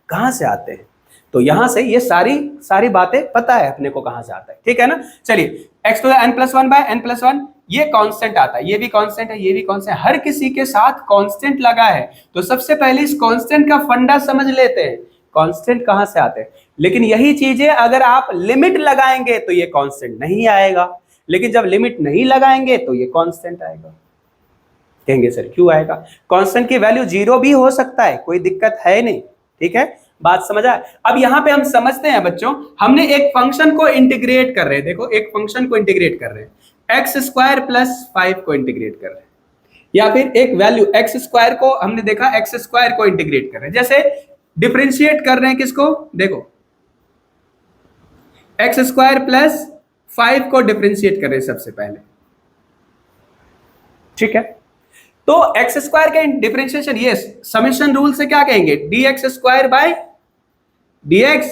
कहां से आते हैं? तो यहां से ये सारी बातें पता है अपने को कहां से आता है. ठीक है ना? चलिए x to the n plus 1 by n plus 1 ये कांस्टेंट आता है, ये भी कांस्टेंट है, ये भी कांस्टेंट. हर किसी के साथ कांस्टेंट लगा है. तो सबसे पहले इस कांस्टेंट का फंडा समझ लेते हैं, कांस्टेंट कहां से आते हैं. लेकिन यही चीजें अगर आप लिमिट लगाएंगे तो ये कांस्टेंट नहीं आएगा, लेकिन जब लिमिट नहीं लगाएंगे तो ये कांस्टेंट आएगा. कहेंगे सर क्यों आएगा? कांस्टेंट की वैल्यू 0 भी हो सकता है, कोई दिक्कत है नहीं. ठीक है, बात समझ आए? अब यहां पे हम समझते हैं बच्चों, हमने एक फंक्शन को इंटीग्रेट कर रहे हैं. देखो एक फंक्शन को इंटीग्रेट कर रहे हैं, एक्स स्क्वायर प्लस 5 को इंटीग्रेट कर रहे हैं, या फिर एक वैल्यू एक्स स्क्वायर को हमने देखा एक्स स्क्वायर को इंटीग्रेट कर रहे हैं. जैसे डिफरेंशिएट कर रहे हैं किसको? देखो एक्स स्क्वायर प्लस 5 को डिफरेंशिएट कर रहे हैं सबसे पहले. ठीक है, तो एक्स स्क्वायर के डिफरेंशिएशन ये समेशन रूल से क्या कहेंगे, dx square by dx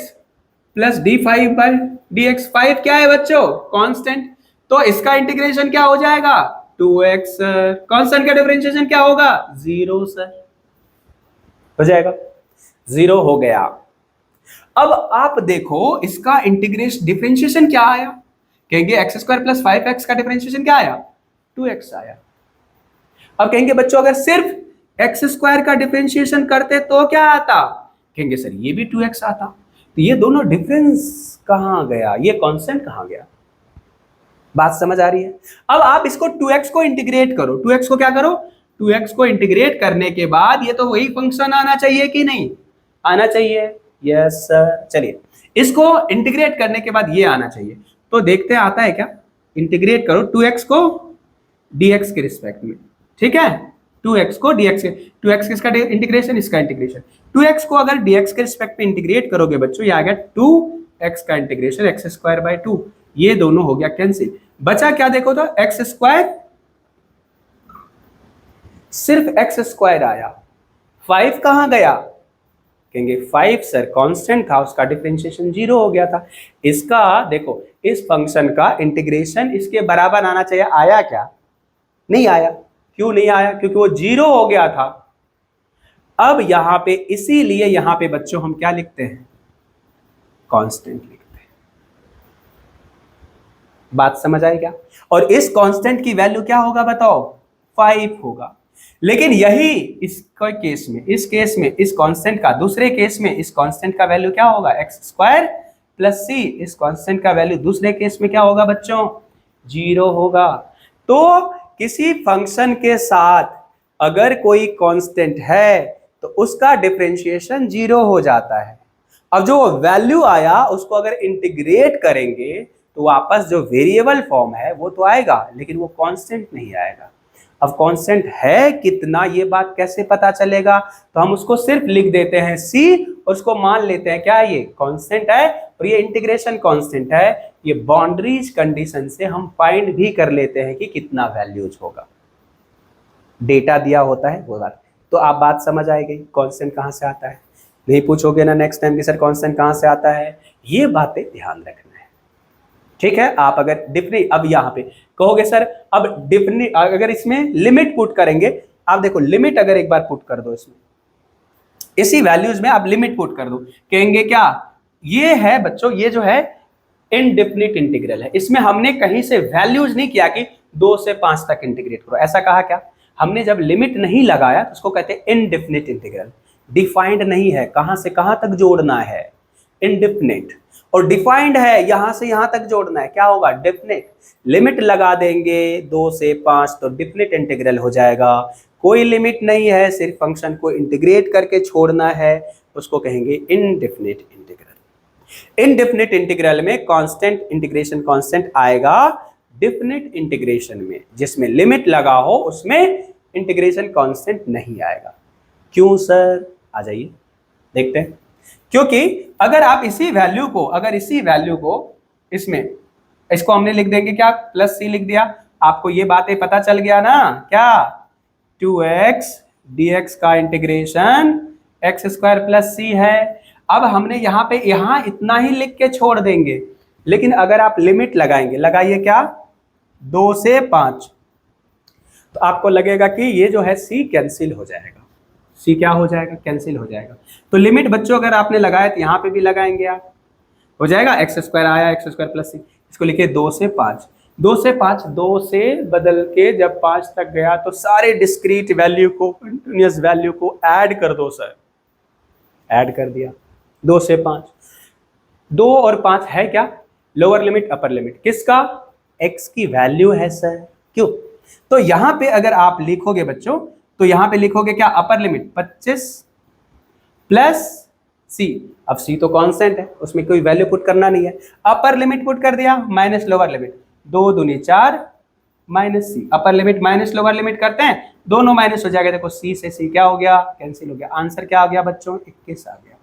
plus d5 by dx. 5 क्या है बच्चों? कांस्टेंट. तो इसका इंटीग्रेशन क्या हो जाएगा? 2x. कांस्टेंट का डिफरेंशिएशन क्या होगा? 0 सर. हो जाएगा, 0 हो गया. अब आप देखो इसका इंटीग्रेशन डिफरेंशिएशन क्या आया? कहेंगे एक्स स्क्वायर प्लस 5x का डिफरेंशिएशन क्या आया? 2x आया. अब कहेंगे बच्चों अगर सिर्फ एक्स स्क्वायर का डिफरेंशिएशन करते तो क्या आता? कहेंगे सर ये भी 2x आता. तो ये दोनों डिफरेंस कहां गया, ये कांस्टेंट कहां गया? बात समझ आ रही है? अब आप इसको 2x को इंटीग्रेट करो. 2x को क्या करो? 2x को इंटीग्रेट करने के बाद ये तो वही फंक्शन आना चाहिए कि नहीं आना चाहिए? Yes sir. चलिए इसको इंटीग्रेट करने के बाद ये आना चाहिए. तो देखते हैं आता है क्या. इंटीग्रेट करो 2x को dx के रिस्पेक्ट में. ठीक है, 2x को dx के, 2x किसका इंटीग्रेशन? इसका इंटीग्रेशन. 2x को अगर dx के रिस्पेक्ट में इंटीग्रेट करोगे बच्चों, ये आ गया 2x का इंटीग्रेशन x स्क्वायर बाय 2. ये दोनों हो गया कैंसिल. बचा क्या देखो तो x स्क्वायर, सिर्फ x स्क्वायर आया. 5 कहां गया? कहेंगे 5 सर कांस्टेंट था, उसका डिफरेंशिएशन 0 हो गया था. इसका देखो इस फंक्शन का इंटीग्रेशन इसके बराबर आना चाहिए, आया क्या? नहीं आया. क्यों नहीं आया? क्योंकि वो 0 हो गया था. अब यहां पे इसीलिए यहां पे बच्चों हम क्या लिखते हैं? कांस्टेंट लिखते हैं. बात समझ आई क्या? और इस कांस्टेंट की वैल्यू क्या होगा बताओ? 5 होगा. लेकिन यही इस केस में, इस केस में इस कांस्टेंट का, दूसरे केस में इस कांस्टेंट का वैल्यू क्या होगा? X square plus c. इस कांस्टेंट का वैल्यू दूसरे केस में क्या होगा बच्चों? 0 होगा. तो किसी फंक्शन के साथ अगर कोई कांस्टेंट है तो उसका डिफरेंशिएशन 0 हो जाता है. अब जो वैल्यू आया उसको अगर इंटीग्रेट करेंगे तो वापस जो वेरिएबल फॉर्म है वो तो आएगा, लेकिन वो कांस्टेंट नहीं आएगा. अब कांस्टेंट है कितना, ये बात कैसे पता चलेगा? तो हम उसको सिर्फ लिख देते हैं c और उसको मान लेते हैं क्या ये कांस्टेंट है और ये इंटीग्रेशन कांस्टेंट है. ये बाउंड्रीज कंडीशन से हम फाइंड भी कर लेते हैं कि कितना वैल्यूज होगा. डेटा दिया होता है वो बात. तो आप बात समझ आई गई कांस्टेंट कहां से आता है. नहीं पूछोगे ना नेक्स्ट टाइम कि सर कांस्टेंट कहां से आता है. ये बातें ध्यान रखना है. ठीक है, आप अगर डिफरेंट, अब यहां पे कहोगे सर अब डिफरेंट अगर इसमें लिमिट पुट करेंगे, आप देखो लिमिट अगर एक बार पुट कर दो इसमें, इसी वैल्यूज में आप लिमिट पुट कर दो, कहेंगे क्या, ये है बच्चों, ये जो है इनडेफिनिट इंटीग्रल है। इसमें हमने कहीं से वैल्यूज नहीं किया कि 2 से 5 तक इंटीग्रेट करो, ऐसा कहा क्या? हमने जब लिमिट नहीं लगाया तो उसको कहते हैं इनडेफिनिट इंटीग्रल। डिफाइंड नहीं है कहां से कहां तक जोड़ना है, इनडेफिनिट, और डिफाइंड है यहां से यहां तक जोड़ना है, क्या होगा, डेफिनिट। लिमिट लगा देंगे 2 से 5 तो डेफिनिट इंटीग्रल हो जाएगा। कोई लिमिट नहीं है, सिर्फ फंक्शन को इंटीग्रेट करके छोड़ना है, उसको कहेंगे इनडेफिनिट इंटीग्रल। इनडेफिनिट इंटीग्रल में कांस्टेंट इंटीग्रेशन कांस्टेंट आएगा, डेफिनिट इंटीग्रेशन में जिसमें लिमिट लगा हो उसमें इंटीग्रेशन कांस्टेंट नहीं आएगा। क्यों सर? आ जाइए देखते हैं। क्योंकि अगर आप इसी वैल्यू को इसमें, इसको हमने लिख देंगे क्या, प्लस सी लिख दिया, आपको ये बातें पता चल गया ना, क्या 2x dx का इंटीग्रेशन एक्स स्क्वायर प्लस सी है। अब हमने यहाँ इतना ही लिख के छोड़ देंगे, लेकिन अगर आप लिमिट लगाएंगे, लगाइए क्या, 2 से 5, तो आपको लगेगा कि ये जो है c कैंसिल हो जाएगा, c क्या हो जाएगा, कैंसिल हो जाएगा। तो लिमिट बच्चों अगर आपने लगाया तो यहाँ पे भी लगाएंगे आप, हो जाएगा एक्स स्क्वायर आया, एक्स स्क्वायर प्लस सी, इसको लिखिए 2 से 5, 2 से 5, 2 से बदल के जब 5 तक गया तो सारे डिस्क्रीट वैल्यू को, कंटिन्यूअस वैल्यू को ऐड कर दो सर, ऐड कर दिया 2 से 5, 2 और 5 है क्या, लोअर लिमिट अपर लिमिट, किसका, x की वैल्यू है सर। क्यों? तो यहां पे अगर आप लिखोगे बच्चों, तो यहां पे लिखोगे क्या, अपर लिमिट 25 प्लस c, अब c तो कांस्टेंट है, उसमें कोई वैल्यू पुट करना नहीं है, अपर लिमिट पुट कर दिया माइनस लोअर लिमिट, 2 दूनी 4 minus c, upper limit minus lower limit करते हैं, दोनों माइनस हो जाएगा, देखो c से c क्या हो गया, कैंसिल हो गया, आंसर क्या आ गया बच्चों, 21 आ गया।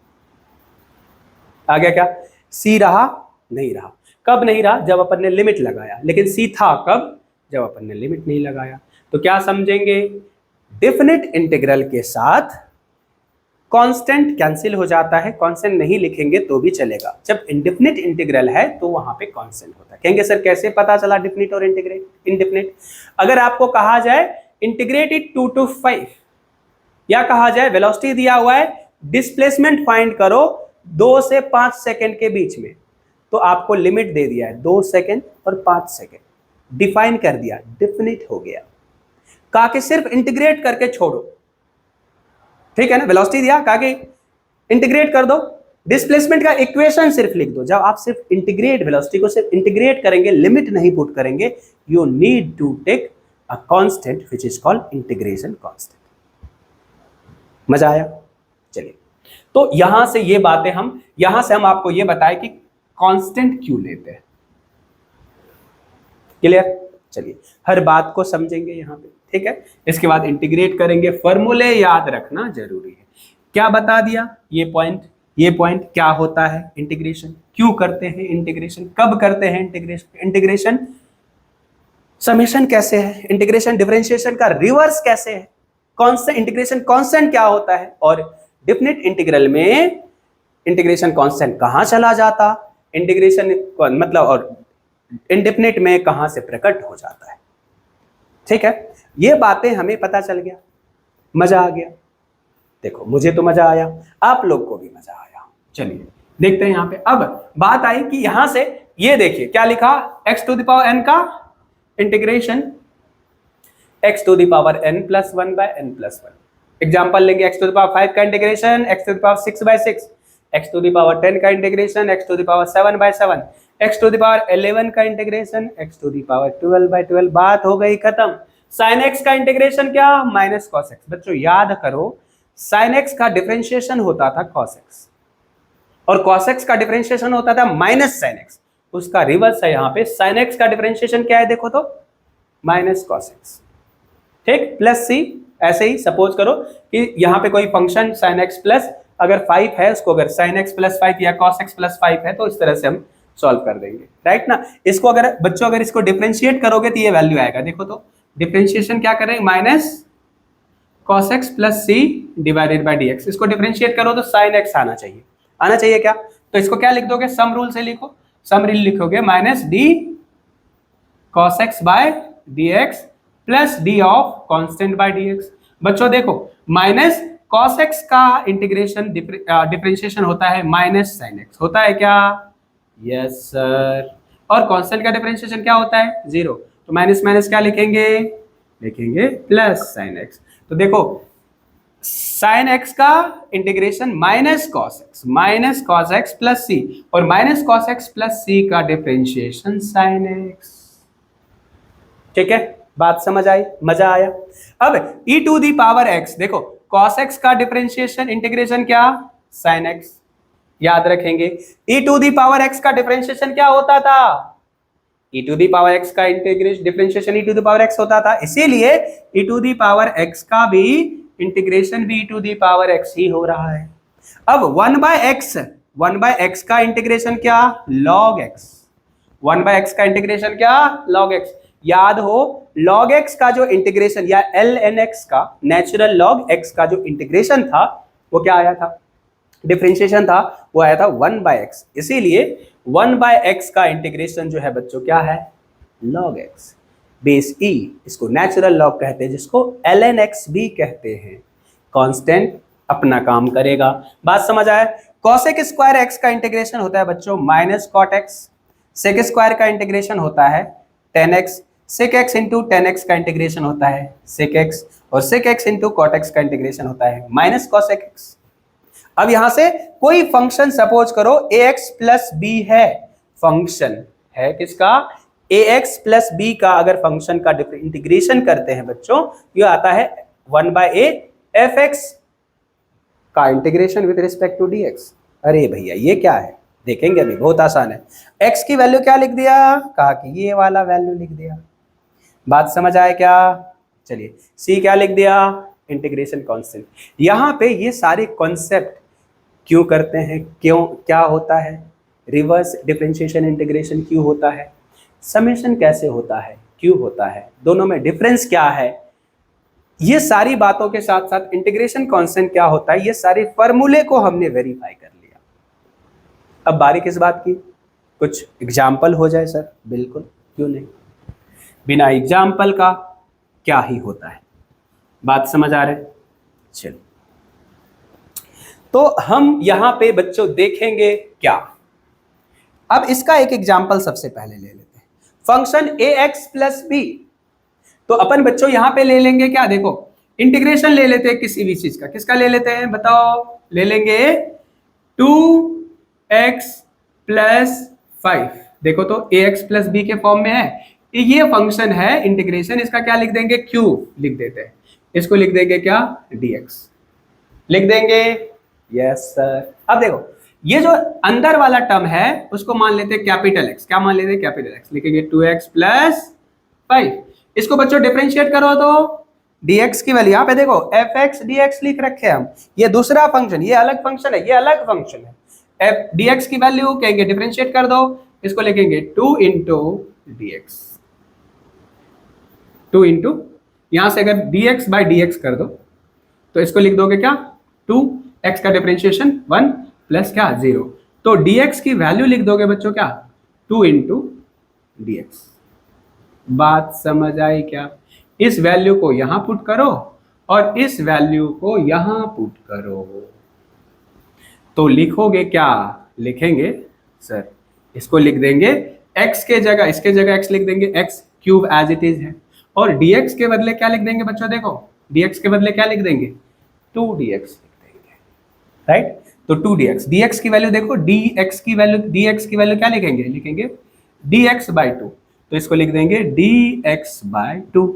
आ गया क्या, c रहा, नहीं रहा, कब नहीं रहा, जब अपन ने लिमिट लगाया, लेकिन c था कब, जब अपन ने लिमिट नहीं लगाया। तो क्या समझेंगे, डेफिनिट इंटीग्रल के साथ कांस्टेंट कैंसिल हो जाता है, कांस्टेंट नहीं लिखेंगे तो भी चलेगा, जब इंडेफिनिट इंटीग्रल है तो वहां पे कांस्टेंट होता है। कहेंगे सर कैसे पता चला डेफिनिट और इंडेफिनिट? अगर आपको कहा जाए इंटीग्रेट इट 2 to 5, या कहा जाए वेलोसिटी दिया हुआ है, डिस्प्लेसमेंट फाइंड करो 2 से 5 सेकंड के बीच में, तो आपको लिमिट दे दिया है 2 सेकंड और 5 सेकंड, डिफाइन कर दिया, डेफिनिट हो गया। कहा कि सिर्फ इंटीग्रेट करके छोड़ो, ठीक है ना, वेलोसिटी दिया, कहा कि इंटीग्रेट कर दो, डिस्प्लेसमेंट का इक्वेशन सिर्फ लिख दो। जब आप सिर्फ इंटीग्रेट, वेलोसिटी को सिर्फ इंटीग्रेट करेंगे, लिमिट नहीं पुट करेंगे, you need to take a constant which is called integration constant. मजा आया? चलिए, तो यहां से ये बातें यहां से हम आपको ये बताएं कि कांस्टेंट क्यों लेते हैं। क्लियर? चलिए, हर बात को समझेंगे यहां पे, ठीक है। इसके बाद इंटीग्रेट करेंगे, फॉर्मूले याद रखना जरूरी है। क्या बता दिया, ये पॉइंट क्या होता है इंटीग्रेशन, क्यों करते हैं इंटीग्रेशन, कब करते हैं इंटीग्रेशन समेशन कैसे है, इंटीग्रेशन डिफरेंशिएशन का रिवर्स कैसे है, कांस्टेंट इंटीग्रेशन कांस्टेंट क्या होता है, और डेफिनिट इंटीग्रल में इंटीग्रेशन कांस्टेंट कहां चला जाता, इंटीग्रेशन मतलब और इंडेफिनिट में कहां से प्रकट हो जाता है, ठीक है। ये बातें हमें पता चल गया, मजा आ गया। देखो मुझे तो मजा आया, आप लोग को भी मजा आया। चलिए देखते हैं यहां पे। अब बात आई कि यहां से ये देखिए क्या लिखा, x to the power n का integration x to the power n plus 1 by n plus 1। Example लेंगे, x टू द पावर 5 का integration x to the power 6 by 6, x to the power 10 का integration x to the power 7 by 7, x to the power 11 का integration x to the power 12 by 12। बात हो गई खत्म। sin x का इंटीग्रेशन क्या, माइनस cos x। बच्चों याद करो, sin x का डिफरेंशिएशन होता था cos x, और cos x का डिफरेंशिएशन होता था माइनस sin x। उसका रिवर्स है यहाँ पे, sin x का डिफरेंशिएशन क्या है देखो तो, माइनस cos x, ठीक, प्लस c। ऐसे ही सपोज करो कि यहाँ पे कोई फंक्शन sin x प्लस अगर 5 है, उसको अगर sin x प्लस 5 या cos x प्लस 5 है, तो इस तरह से हम सॉल्व कर देंगे, राइट ना। इसको अगर बच्चों अगर इसको डिफरेंशिएट करोगे तो ये वैल्यू आएगा, देखो तो डिफरेंशिएशन क्या करेंगे, minus cos x plus c divided by dx। इसको डिफरेंशिएट करो तो sin x आना चाहिए क्या, तो इसको क्या लिख दोगे, सम रूल से लिखो, सम रूल लिखोगे minus d cos x by dx plus d of constant by dx। बच्चों देखो, माइनस cos x का इंटीग्रेशन डिफरेंशिएशन होता है माइनस साइन x, होता है क्या? Yes sir. और कांस्टेंट का डिफरेंशिएशन क्या होता है? जीरो। तो माइनस माइनस क्या लिखेंगे? लिखेंगे प्लस साइन x। तो देखो साइन x का integration minus cos x plus C, और minus cos x plus C का डिफरेंशिएशन साइन x। ठीक है, बात समझ आई, मजा आया? अब e to the power x, देखो cos x का डिफरेंशिएशन इंटीग्रेशन क्या? sin x। याद रखेंगे e to the power x का डिफरेंशिएशन क्या होता था? e to the power x का integration differentiation e to the power x होता था, इसीलिए e to the power x का भी इंटीग्रेशन भी e to the power x ही हो रहा है। अब 1/x का इंटीग्रेशन क्या? log x। 1/x का इंटीग्रेशन क्या? log x। याद हो log x का जो इंटीग्रेशन या ln x का नेचुरल log x का जो इंटीग्रेशन था वो क्या आया था? डिफरेंशिएशन था, वो आया था 1/x। इसीलिए 1/x का इंटीग्रेशन जो है बच्चों क्या है? log x बेस e, इसको नेचुरल log कहते हैं, जिसको ln x भी कहते हैं। कांस्टेंट अपना काम करेगा। बात समझ आया? cosec स्क्वायर x का इंटीग्रेशन होता है बच्चों minus cot x, sec square का इंटीग्रेशन होता है 10x, sec x into 10x का इंटीग्रेशन होता है sec x, और sec x into cot x का इंटीग्रेशन होता है माइनस cosec x। अब यहां से कोई फंक्शन सपोज करो ax प्लस बी है, फंक्शन है किसका? ax प्लस बी का अगर फंक्शन का इंटीग्रेशन करते हैं बच्चों, ये आता है 1/a fx का integration with respect to dx। अरे भैया ये क्या है? देखेंगे अभी, बहुत आसान है। x की वैल्यू क्या लिख दिया? कहा कि ये वाला वैल्यू लिख दिया। बात समझ आए क्या? चलिए c क्या लिख दिया? Integration constant. यहां पे ये सारे कॉन्सेप्ट क्यों करते हैं, क्यों, क्या होता है, रिवर्स डिफरेंशिएशन इंटीग्रेशन क्यों होता है, समेशन कैसे होता है, क्यों होता है, दोनों में डिफरेंस क्या है, ये सारी बातों के साथ साथ इंटीग्रेशन कांस्टेंट क्या होता है, ये सारे फॉर्मूले को हमने वेरीफाई कर लिया। अब बारी किस बात की? कुछ एग्जाम्पल हो जाए सर। बिल्कुल, क्यों नहीं, बिना एग्जाम्पल का क्या ही होता है। बात समझ आ रहे? चलिए, तो हम यहां पे बच्चों देखेंगे क्या। अब इसका एक एग्जाम्पल सबसे पहले ले लेते हैं, फंक्शन ax प्लस बी। तो अपन बच्चों यहां पे ले लेंगे क्या? देखो इंटीग्रेशन ले लेते हैं किसी भी चीज का। किसका ले लेते हैं बताओ? ले लेंगे 2x प्लस 5। देखो तो ax प्लस बी के फॉर्म में है, ये फंक्शन है इंटीग्रेशन, इसका क्या लिख देंगे? q लिख देते हैं, इसको लिख देंगे क्या? dx लिख देंगे। Yes sir. अब देखो ये जो अंदर वाला टर्म है उसको मान लेते हैं कैपिटल x। क्या मान लेते हैं? Capital x। लिखेंगे 2x प्लस 5। इसको बच्चों डिफरेंशिएट करो तो dx की वैल्यू, यहाँ पे देखो fx dx लिख रखे हैं हम, ये दूसरा फंक्शन, ये अलग फंक्शन है, ये अलग फंक्शन है। dx की वैल्यू कहेंगे डिफरेंशिएट कर दो, इसको लिखेंगे 2 इंटू dx। 2 इंटू, यहां से अगर dx बाई dx कर दो तो इसको लिख दोगे क्या? 2x का डिफरेंशिएशन 1 प्लस क्या? 0। तो dx की वैल्यू लिख दोगे बच्चों क्या? 2 इंटू dx। बात समझ आई क्या? इस वैल्यू को यहां पुट करो और इस वैल्यू को यहां पुट करो, तो लिखोगे क्या? लिखेंगे सर, इसको लिख देंगे x के जगह, इसके जगह x लिख देंगे, x cube as it is है, और dx के बदले क्या लिख देंगे बच्चों? देखो dx के बदले क्या लिख देंगे? 2dx लिख देंगे, राइट? तो 2dx, dx की वैल्यू देखो, dx की वैल्यू क्या लिखेंगे? लिखेंगे dx बाई 2, तो इसको लिख देंगे dx बाई 2।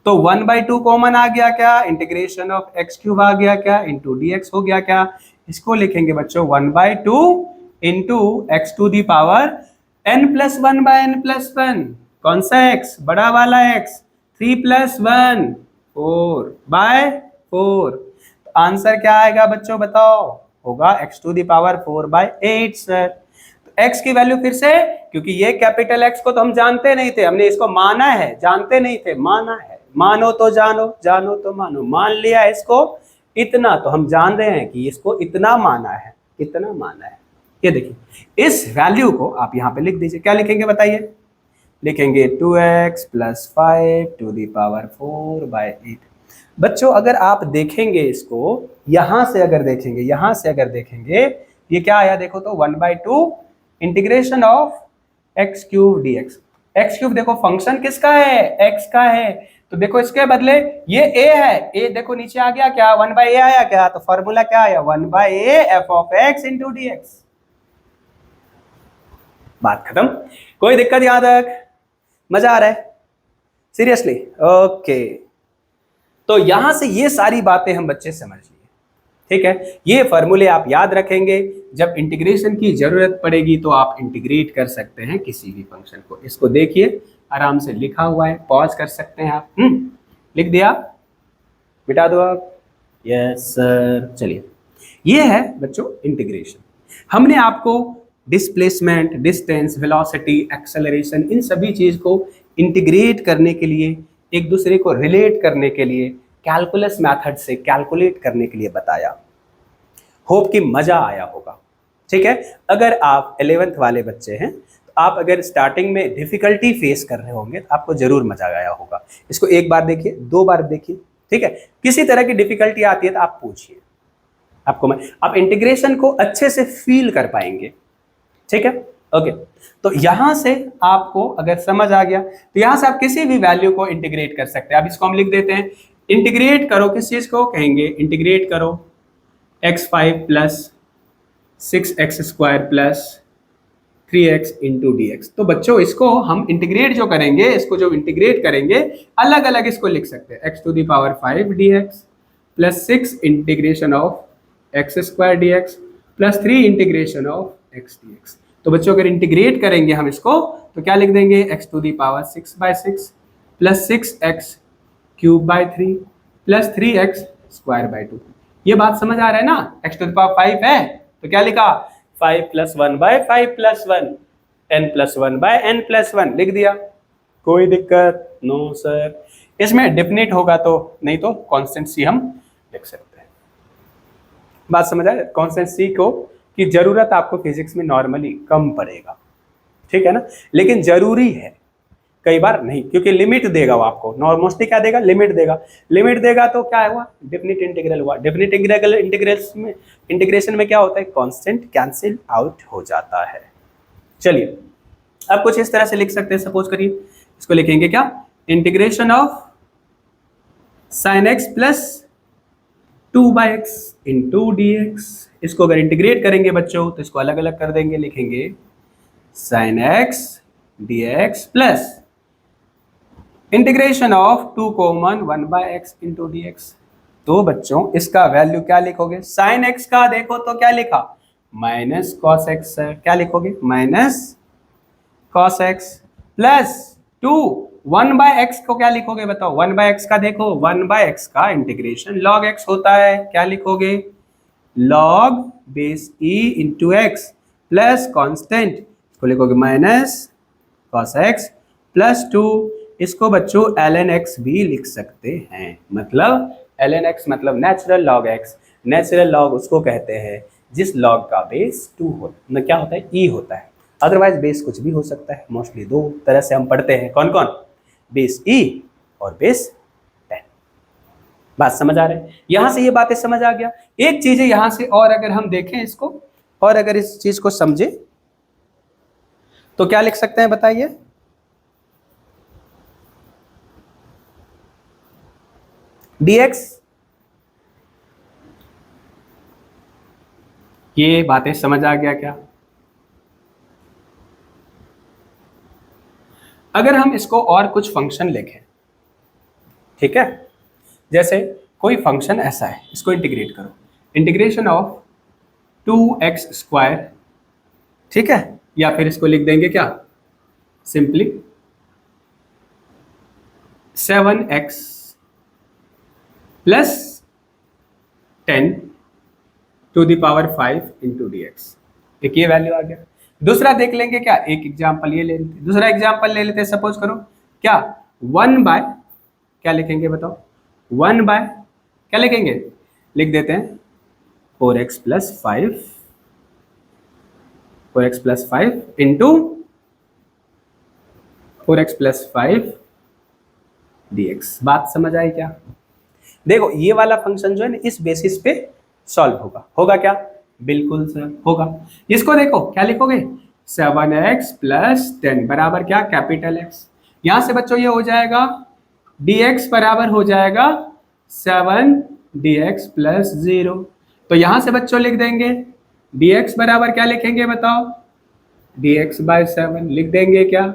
तो 1/2 कॉमन आ गया क्या? इंटीग्रेशन ऑफ x क्यूब आ गया क्या? इंटू dx हो गया क्या? इसको लिखेंगे बच्चों 1/2 into x to the power n plus 1 by n plus 1। कौन सा x? बड़ा वाला x। 3 plus 1 4 bye 4। तो आंसर क्या आएगा बच्चों बताओ? होगा x to the power 4/8 sir. तो x की वैल्यू फिर से, क्योंकि ये कैपिटल x को तो हम जानते नहीं थे, हमने इसको माना है, जानते नहीं थे, माना है। मानो तो जानो, जानो तो मानो, मान लिया इसको इतना, तो हम जान रहे हैं कि इसको इतना माना है, इतना माना है। ये देखिए, इस वैल्यू को आप यहां पे लिख दीजिए। क्या लिखेंगे बताइए? लिखेंगे 2x plus 5 to the power 4/8। बच्चों अगर आप देखेंगे इसको, यहां से अगर देखेंगे, यहां से अगर देखेंगे, ये क्या आया देखो तो 1/2 integration of x cube D x. X cube देखो फंक्शन किसका है, एक्स का है, तो देखो इसके बदले ये ए है, ए देखो नीचे आ गया क्या, 1/a आया क्या, तो फॉर्मूला क्या आया 1/a F of X into D x. बात खत्म, कोई दिक्कत यहां तक, मजा आ रहा है सीरियसली? ओके, तो यहां से ये सारी बातें हम बच्चे समझ लिए, ठीक है। ये फॉर्मूले आप याद रखेंगे, जब इंटीग्रेशन की जरूरत पड़ेगी तो आप इंटीग्रेट कर सकते हैं किसी भी फंक्शन को। इसको देखिए आराम से लिखा हुआ है, पॉज कर सकते हैं आप। लिख दिया, मिटा दो आप, यस सर। चलिए, ये है बच्चों इंटीग्रेशन। हमने आपको डिस्प्लेसमेंट, डिस्टेंस, वेलोसिटी, एक्सेलरेशन, इन सभी चीज को इंटीग्रेट करने के लिए, एक दूसरे को रिलेट करने के लिए, कैलकुलस मेथड से कैलकुलेट करने के लिए बताया। होप कि मजा आया होगा, ठीक है। अगर आप 11th वाले बच्चे हैं तो आप अगर स्टार्टिंग में डिफिकल्टी फेस कर रहे होंगे तो आपको जरूर मजा आया होगा। इसको एक बार देखिए, 2 बार देखिए, ठीक है। किसी तरह की डिफिकल्टी आती है तो आप पूछिए, आपको आप इंटीग्रेशन को अच्छे से फील कर पाएंगे, ठीक है। ओके, तो यहां से आपको अगर समझ आ गया तो यहां से आप किसी भी वैल्यू को इंटीग्रेट कर सकते हैं। अब इसको हम लिख देते हैं, इंटीग्रेट करो किस चीज को कहेंगे, इंटीग्रेट करो x5 plus 6x square plus 3x into D x. तो बच्चों इसको हम इंटीग्रेट जो करेंगे, इसको जो इंटीग्रेट करेंगे अलग अलग इसको लिख सकते हैं, x to the power 5 dx plus 6 integration of x square dx plus 3 integration of x dx। तो बच्चों अगर इंटीग्रेट करेंगे हम इसको तो क्या लिख देंगे, x to the power 6/6 plus 6x cube by 3 plus 3x square by 2। ये बात समझ आ रहा है ना, x टू दी पावर 5 है तो क्या लिखा, 5 plus 1/5 plus 1, n plus 1/n+1 लिख दिया। कोई दिक्कत? No sir. इसमें डिफिनिट होगा तो, नहीं तो कांस्टेंट सी हम लिख सकते हैं। बात समझ आए? कांस्टेंट सी को की जरूरत आपको फिजिक्स में नॉर्मली कम पड़ेगा, ठीक है ना, लेकिन जरूरी है, कई बार नहीं, क्योंकि लिमिट देगा वो आपको, मोस्टली क्या देगा, लिमिट देगा। लिमिट देगा तो क्या हुआ, डेफिनिट इंटीग्रल हुआ। डेफिनिट इंटीग्रेशन में क्या होता है, कांस्टेंट कैंसिल आउट हो जाता है। चलिए अब कुछ इस तरह से लिख सकते हैं, सपोज करिए इसको लिखेंगे क्या, integration of sin x plus 2/x into D x. इसको अगर इंटीग्रेट करेंगे बच्चों तो इसको अलग अलग कर देंगे, लिखेंगे sin x dx plus integration of 2 common 1/x into D x. तो बच्चों इसका वैल्यू क्या लिखोगे, साइन एक्स का देखो तो क्या लिखा, माइनस कॉस एक्स। क्या लिखोगे, minus cos x plus 2 1/x को क्या लिखोगे बताओ, 1/x का देखो, 1/x का इंटीग्रेशन लॉग x होता है, क्या लिखोगे, log base e into x plus constant, इसको लिखोगे माइनस कॉस एक्स प्लस 2। इसको बच्चों ln x भी लिख सकते हैं, मतलब ln x मतलब natural log x। Natural log उसको कहते हैं जिस लॉग का बेस 2 होता, क्या होता है, e होता है। अदरवाइज बेस कुछ भी हो सकता है, मोस्टली 2 तरह से हम पढ़ते हैं, कौन कौन, बेस e और बेस 10। बात समझ आ रही है, यहां से ये बातें समझ आ गया। एक चीज है यहां से, और अगर हम देखें इसको और अगर इस चीज को समझे तो क्या लिख सकते हैं बताइए, dx। ये बातें समझ आ गया क्या? अगर हम इसको और कुछ फंक्शन लिखें, ठीक है, जैसे कोई फंक्शन ऐसा है, इसको इंटीग्रेट करो, इंटीग्रेशन ऑफ 2x स्क्वायर, ठीक है, या फिर इसको लिख देंगे क्या, simply 7x plus 10 to the power 5 into D X. एक ये वैल्यू आ गया। दूसरा देख लेंगे क्या, एक एग्जाम्पल ये ले लेते, दूसरा एग्जाम्पल ले लेते हैं, सपोज करो क्या 1/, क्या लिखेंगे बताओ, 1/, क्या लिखेंगे, लिख देते हैं 4x plus 5, 4x plus 5 into 4x plus 5 dx। बात समझ आई क्या? देखो ये वाला फंक्शन जो है ना इस बेसिस पे सॉल्व होगा, होगा क्या? बिल्कुल सर होगा। इसको देखो क्या लिखोगे, 7x प्लस 10 बराबर क्या, कैपिटल एक्स। यहां से बच्चों ये हो जाएगा dx बराबर हो जाएगा 7 dx प्लस 0। तो यहां से बच्चों लिख देंगे dx बराबर क्या लिखेंगे बताओ, dx बाय 7 लिख देंगे क्या,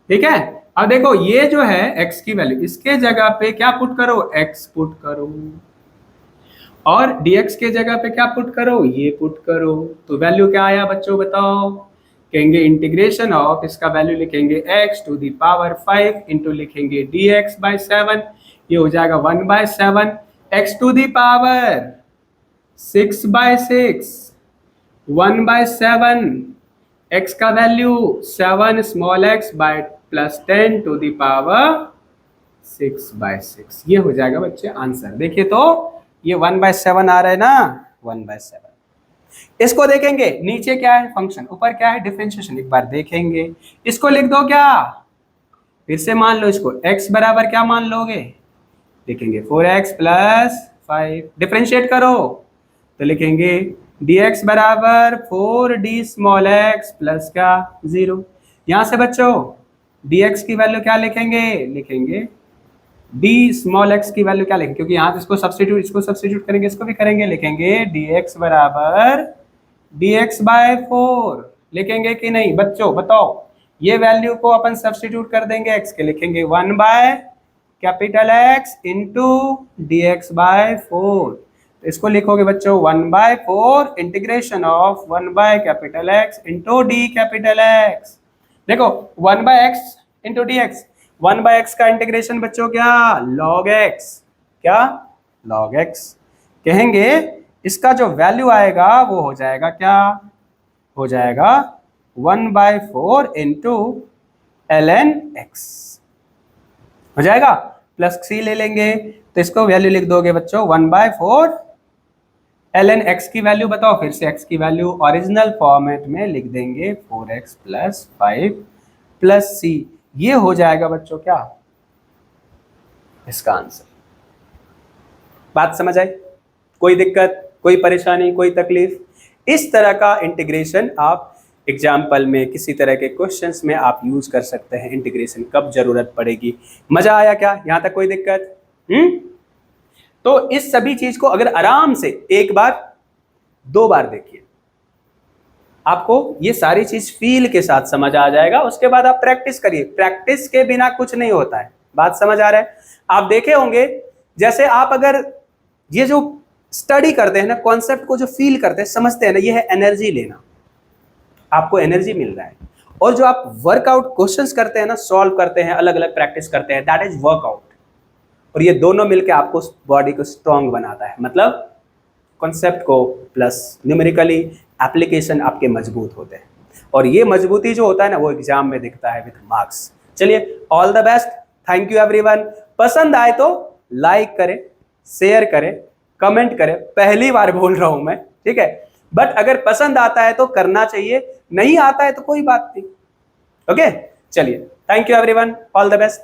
ठीक है। अब देखो ये जो है x की वैल्यू, इसके जगह पे क्या पुट करो, x पुट करो, और dx के जगह पे क्या पुट करो, ये पुट करो। तो वैल्यू क्या आया बच्चों बताओ, कहेंगे इंटीग्रेशन ऑफ, इसका वैल्यू लिखेंगे x to the power 5 into लिखेंगे dx बाय 7, ये हो जाएगा 1/7 x to the power 6/6 1/7 x का value 7 small x by plus 10 to the power 6/6, ये हो जाएगा बच्चे आंसर। देखिए तो ये 1/7 आ रहा है ना, 1/7। इसको देखेंगे नीचे क्या है फंक्शन, ऊपर क्या है डिफरेंशिएशन, एक बार देखेंगे। इसको लिख दो क्या, फिर से मान लो इसको x बराबर क्या मान लोगे, लिखेंगे 4x प्लस 5, डिफरेंशिएट करो तो लिखेंगे dx बराबर 4d स्मॉल x प्लस क्या 0। यहां से बच्चों dx की वैल्यू क्या लिखेंगे, लिखेंगे d स्मॉल x की वैल्यू क्या लिखेंगे, क्योंकि यहां से इसको सब्स्टिट्यूट करेंगे, इसको भी करेंगे, लिखेंगे dx बराबर dx बाय 4 लिखेंगे कि नहीं बच्चों बताओ। ये वैल्यू को अपन सब्स्टिट्यूट कर देंगे x के, लिखेंगे 1 by capital X into dx by 4। तो इसको लिखोगे बच्चों 1/4 integration of 1 by capital X into D capital X। देखो 1/x इंटू dx, 1/x का इंटीग्रेशन बच्चों क्या, log x, क्या log x। कहेंगे इसका जो वैल्यू आएगा वो हो जाएगा क्या, हो जाएगा 1/4 इंटू ln x हो जाएगा, प्लस c ले लेंगे तो इसको वैल्यू लिख दोगे बच्चों 1/4 ln x की वैल्यू बताओ, फिर से x की वैल्यू ओरिजिनल फॉर्मेट में लिख देंगे 4x प्लस 5 प्लस c, ये हो जाएगा बच्चों क्या इसका आंसर। बात समझ आई, कोई दिक्कत, कोई परेशानी, कोई तकलीफ? इस तरह का इंटीग्रेशन आप एग्जाम्पल में किसी तरह के क्वेश्चंस में आप यूज कर सकते हैं। इंटीग्रेशन कब जरूरत पड़ेगी, मजा आया क्या, यहां तक कोई दिक्कत? तो इस सभी चीज को अगर आराम से एक बार 2 बार देखिए, आपको ये सारी चीज फील के साथ समझ आ जाएगा। उसके बाद आप प्रैक्टिस करिए, प्रैक्टिस के बिना कुछ नहीं होता है। बात समझ आ रहा है? आप देखे होंगे जैसे आप अगर ये जो स्टडी करते हैं ना, कॉन्सेप्ट को जो फील करते हैं, समझते हैं ना, ये है एनर्जी लेना, आपको एनर्जी मिल रहा है। और जो आप वर्कआउट क्वेश्चंस करते हैं ना, सॉल्व करते हैं, अलग अलग प्रैक्टिस करते हैं, दैट इज वर्कआउट। और ये दोनों मिलकर आपको बॉडी को स्ट्रांग बनाता है, मतलब कॉन्सेप्ट को प्लस न्यूमेरिकली एप्लीकेशन आपके मजबूत होते हैं। और ये मजबूती जो होता है ना वो एग्जाम में दिखता है विद मार्क्स। चलिए all the best, thank you everyone. पसंद आए तो लाइक करें, शेयर करें, कमेंट करें, पहली बार बोल रहा हूं मैं, ठीक है, बट अगर पसंद आता है तो करना चाहिए, नहीं आता है तो कोई बात नहीं। ओके, चलिए thank you everyone, all the best.